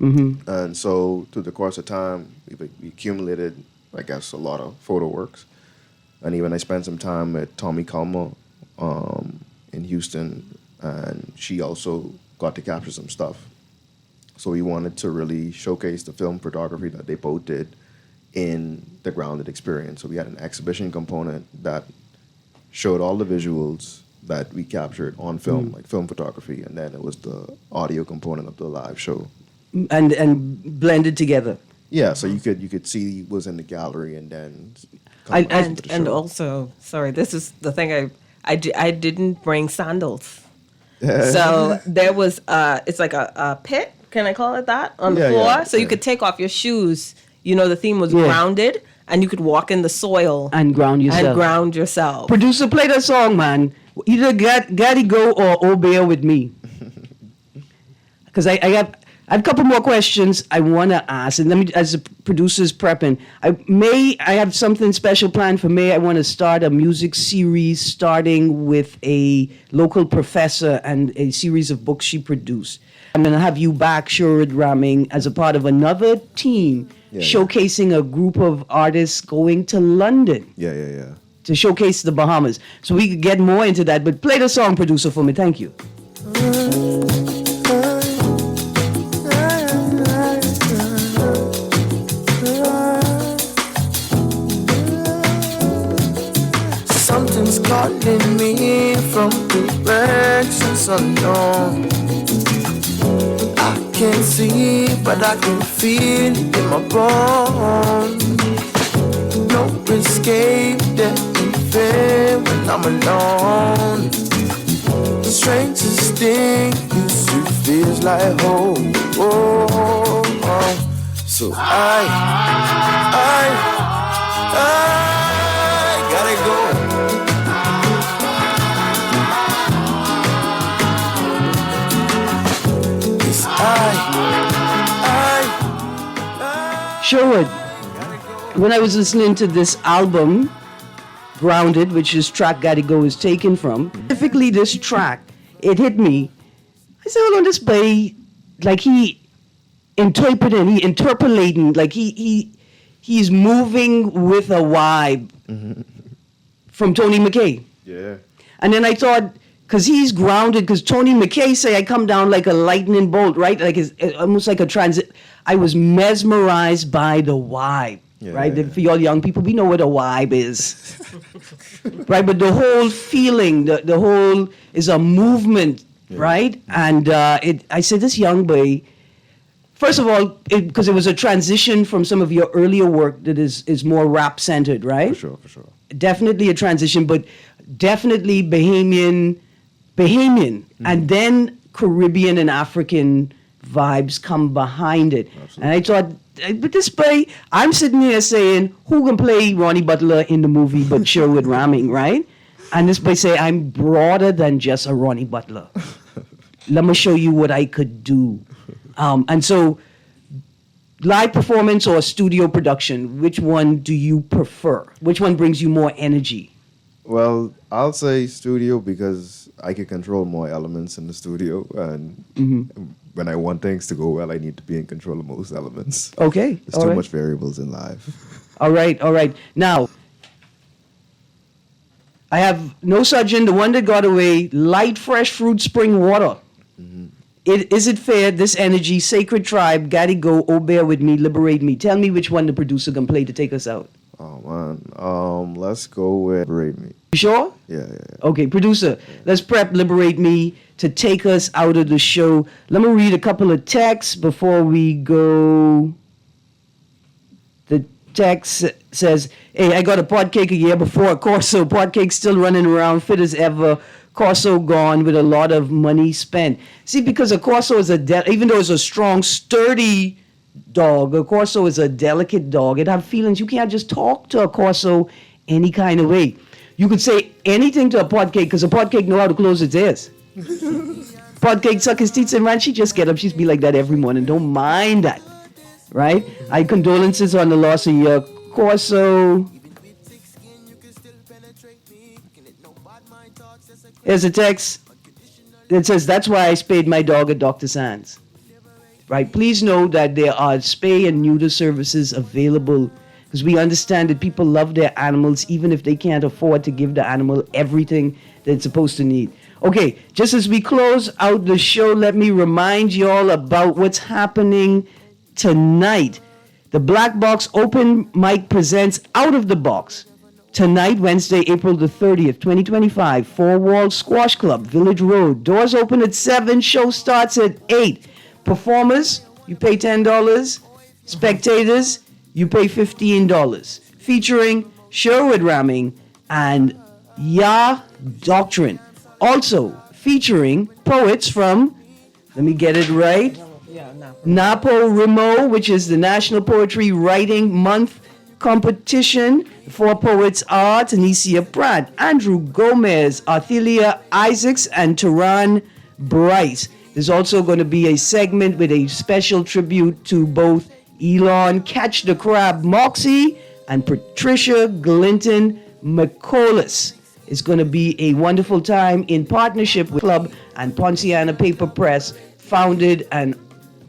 Speaker 10: And so through the course of time, we accumulated, I guess, a lot of photo works. And even I spent some time with Tommy Kalma in Houston, and she also got to capture some stuff. So we wanted to really showcase the film photography that they both did in the Grounded experience. So we had an exhibition component that showed all the visuals that we captured on film, like film photography, and then it was the audio component of the live show.
Speaker 3: And blended together.
Speaker 10: Yeah, so you could see was in the gallery and then
Speaker 4: and also, sorry, this is the thing I didn't bring sandals. So there was it's like a pit, can I call it that, on the floor? So you could take off your shoes. You know, the theme was grounded, and you could walk in the soil
Speaker 3: And ground yourself.
Speaker 4: and ground yourself.
Speaker 3: Producer, play that song, man. Either Gotta Go or Oh Bear With Me. Because I have a couple more questions I want to ask. And let me, as the producer's prepping, I have something special planned for May. I want to start a music series starting with a local professor and a series of books she produced. I'm going to have you back, Sherwood Ramming, as a part of another team showcasing a group of artists going to London.
Speaker 10: Yeah.
Speaker 3: To showcase the Bahamas. So we could get more into that. But play the song, producer, for me. Thank you.
Speaker 2: Something's calling me from directions unknown. I can't see, but I can feel it in my bones. No escape, there ain't fear when I'm alone. The strangest thing is it feels like home. So I gotta go. Yes,
Speaker 3: Sherwood, when I was listening to this album, Grounded, which is track Gotta Go is taken from, specifically this track, it hit me. I said, hold on, this boy, like he interpolating, like he's moving with a vibe from Tony McKay.
Speaker 10: Yeah.
Speaker 3: And then I thought, because he's grounded, because Tony McKay say I come down like a lightning bolt, right? Like it's almost like a transit. I was mesmerized by the vibe, right?
Speaker 10: Yeah.
Speaker 3: For y'all young people, we know what a vibe is, right? But the whole feeling, the whole is a movement, right? And I said, this young boy, first of all, because it was a transition from some of your earlier work that is more rap centered, right?
Speaker 10: For sure.
Speaker 3: Definitely a transition, but definitely Bahamian, and then Caribbean and African vibes come behind it.
Speaker 10: Absolutely.
Speaker 3: And I thought, but this boy, I'm sitting here saying, who can play Ronnie Butler in the movie but Sherwood Ramming, right? And this boy say, I'm broader than just a Ronnie Butler. Let me show you what I could do. And so, live performance or studio production, which one do you prefer? Which one brings you more energy?
Speaker 10: Well, I'll say studio because I can control more elements in the studio, and when I want things to go well, I need to be in control of most elements.
Speaker 3: Okay.
Speaker 10: There's too much variables in life.
Speaker 3: All right. Now, I have No Surgeon, The One That Got Away, Light Fresh Fruit Spring Water. Is it fair, This Energy, Sacred Tribe, Gotta Go, Oh Bear With Me, Liberate Me? Tell me which one the producer can play to take us out.
Speaker 10: Oh man, let's go with Liberate Me.
Speaker 3: You sure?
Speaker 10: Yeah.
Speaker 3: Okay, producer, let's prep Liberate Me to take us out of the show. Let me read a couple of texts before we go. The text says, hey, I got a pod cake a year before, Corso. Pod cake still running around, fit as ever. Corso gone with a lot of money spent. See, because a Corso is even though it's a strong, sturdy dog, a Corso is a delicate dog. It have feelings. You can't just talk to a Corso any kind of way. You could say anything to a pod cake because a pod cake know how to close its ears. Pod cake suck his teeth and man, she just get up. She'd be like that every morning. Don't mind that, right? I condolences on the loss of your Corso. Here's a text that says, that's why I spayed my dog at Dr. Sands. Right? Please know that there are spay and neuter services available because we understand that people love their animals even if they can't afford to give the animal everything that it's supposed to need. Okay, just as we close out the show, let me remind you all about what's happening tonight. The Black Box Open Mic presents Out of the Box. Tonight, Wednesday, April the 30th, 2025, Four Wall Squash Club, Village Road. Doors open at 7, show starts at 8. Performers, you pay $10. Spectators, you pay $15. Featuring Sherwood Ramming and Ya Doctrine. Also featuring poets from, let me get it right, NaPoWriMo, which is the National Poetry Writing Month. competition. The four poets are Tanisha Pratt, Andrew Gomez, Arthelia Isaacs, and Tehran Bryce. There's also going to be a segment with a special tribute to both Elon Catch the Crab Moxie and Patricia Glinton McCollis. It's going to be a wonderful time in partnership with Club and Ponciana Paper Press, founded and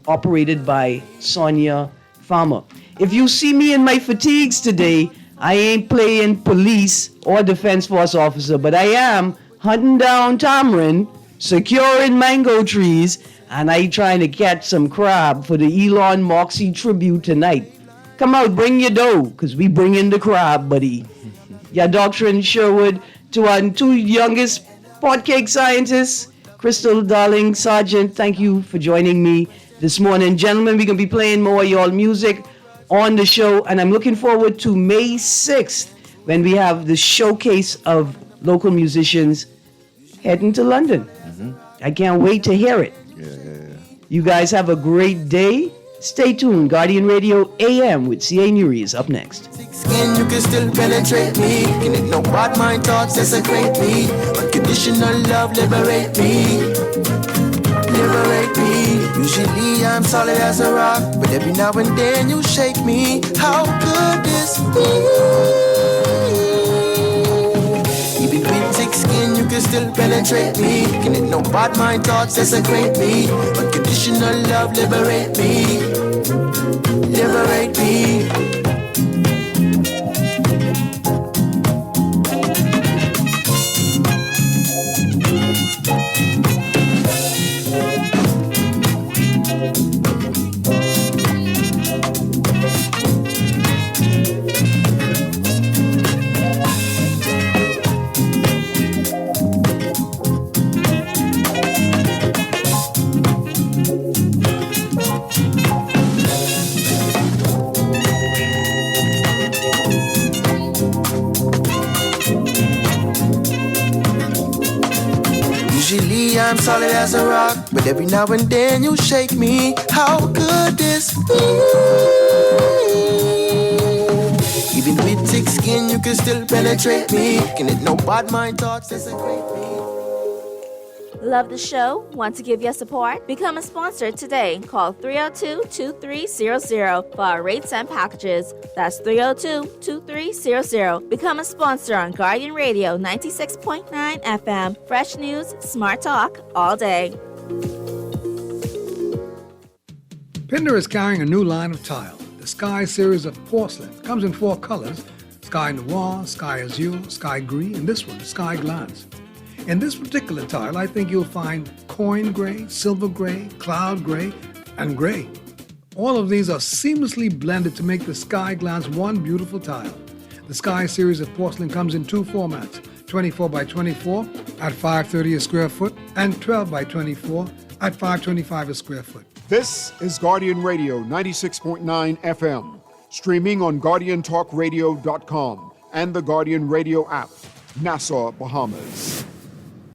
Speaker 3: operated by Sonia Farmer. If you see me in my fatigues today, I ain't playing police or defense force officer, but I am hunting down tamarind, securing mango trees, and I trying to catch some crab for the Elon Moxie tribute tonight. Come out, bring your dough, because we bring in the crab, buddy. Your Doctrine Sherwood, to our two youngest pot cake scientists, Crystal Darling Sargent, thank you for joining me this morning. Gentlemen, we're going to be playing more of y'all music on the show, and I'm looking forward to May 6th when we have the showcase of local musicians heading to London. I can't wait to hear it. You guys have a great day. Stay tuned. Guardian Radio AM with CA Nuri is up next.
Speaker 2: Skin, you can still penetrate me. Can it no bad mind thoughts desecrate me? Unconditional love liberate me. Liberate me. Usually I'm solid as a rock, but every now and then you shake me. How could this be? Even with thick skin, you can still penetrate me. Can it no bad mind thoughts desecrate me? Unconditional love liberate me. Liberate me. Usually I'm solid as a rock, but every now and then you shake me. How could this be? Even with thick skin, you can still penetrate me. Can it no bad mind thoughts desecrate me?
Speaker 11: Love the show? Want to give your support? Become a sponsor today. Call 302-2300 for our rates and packages. That's 302-2300. Become a sponsor on Guardian Radio 96.9 FM. Fresh news, smart talk, all day.
Speaker 12: Pinder is carrying a new line of tile, the Sky series of porcelain. It comes in 4 colors: Sky Noir, Sky Azure, Sky Green, and this one, Sky Glance. In this particular tile, I think you'll find coin gray, silver gray, cloud gray, and gray. All of these are seamlessly blended to make the Sky Glance one beautiful tile. The Sky series of porcelain comes in 2 formats, 24 by 24 at $5.30 a square foot and 12 by 24 at $5.25 a square foot.
Speaker 1: This is Guardian Radio 96.9 FM, streaming on GuardianTalkRadio.com and the Guardian Radio app, Nassau, Bahamas.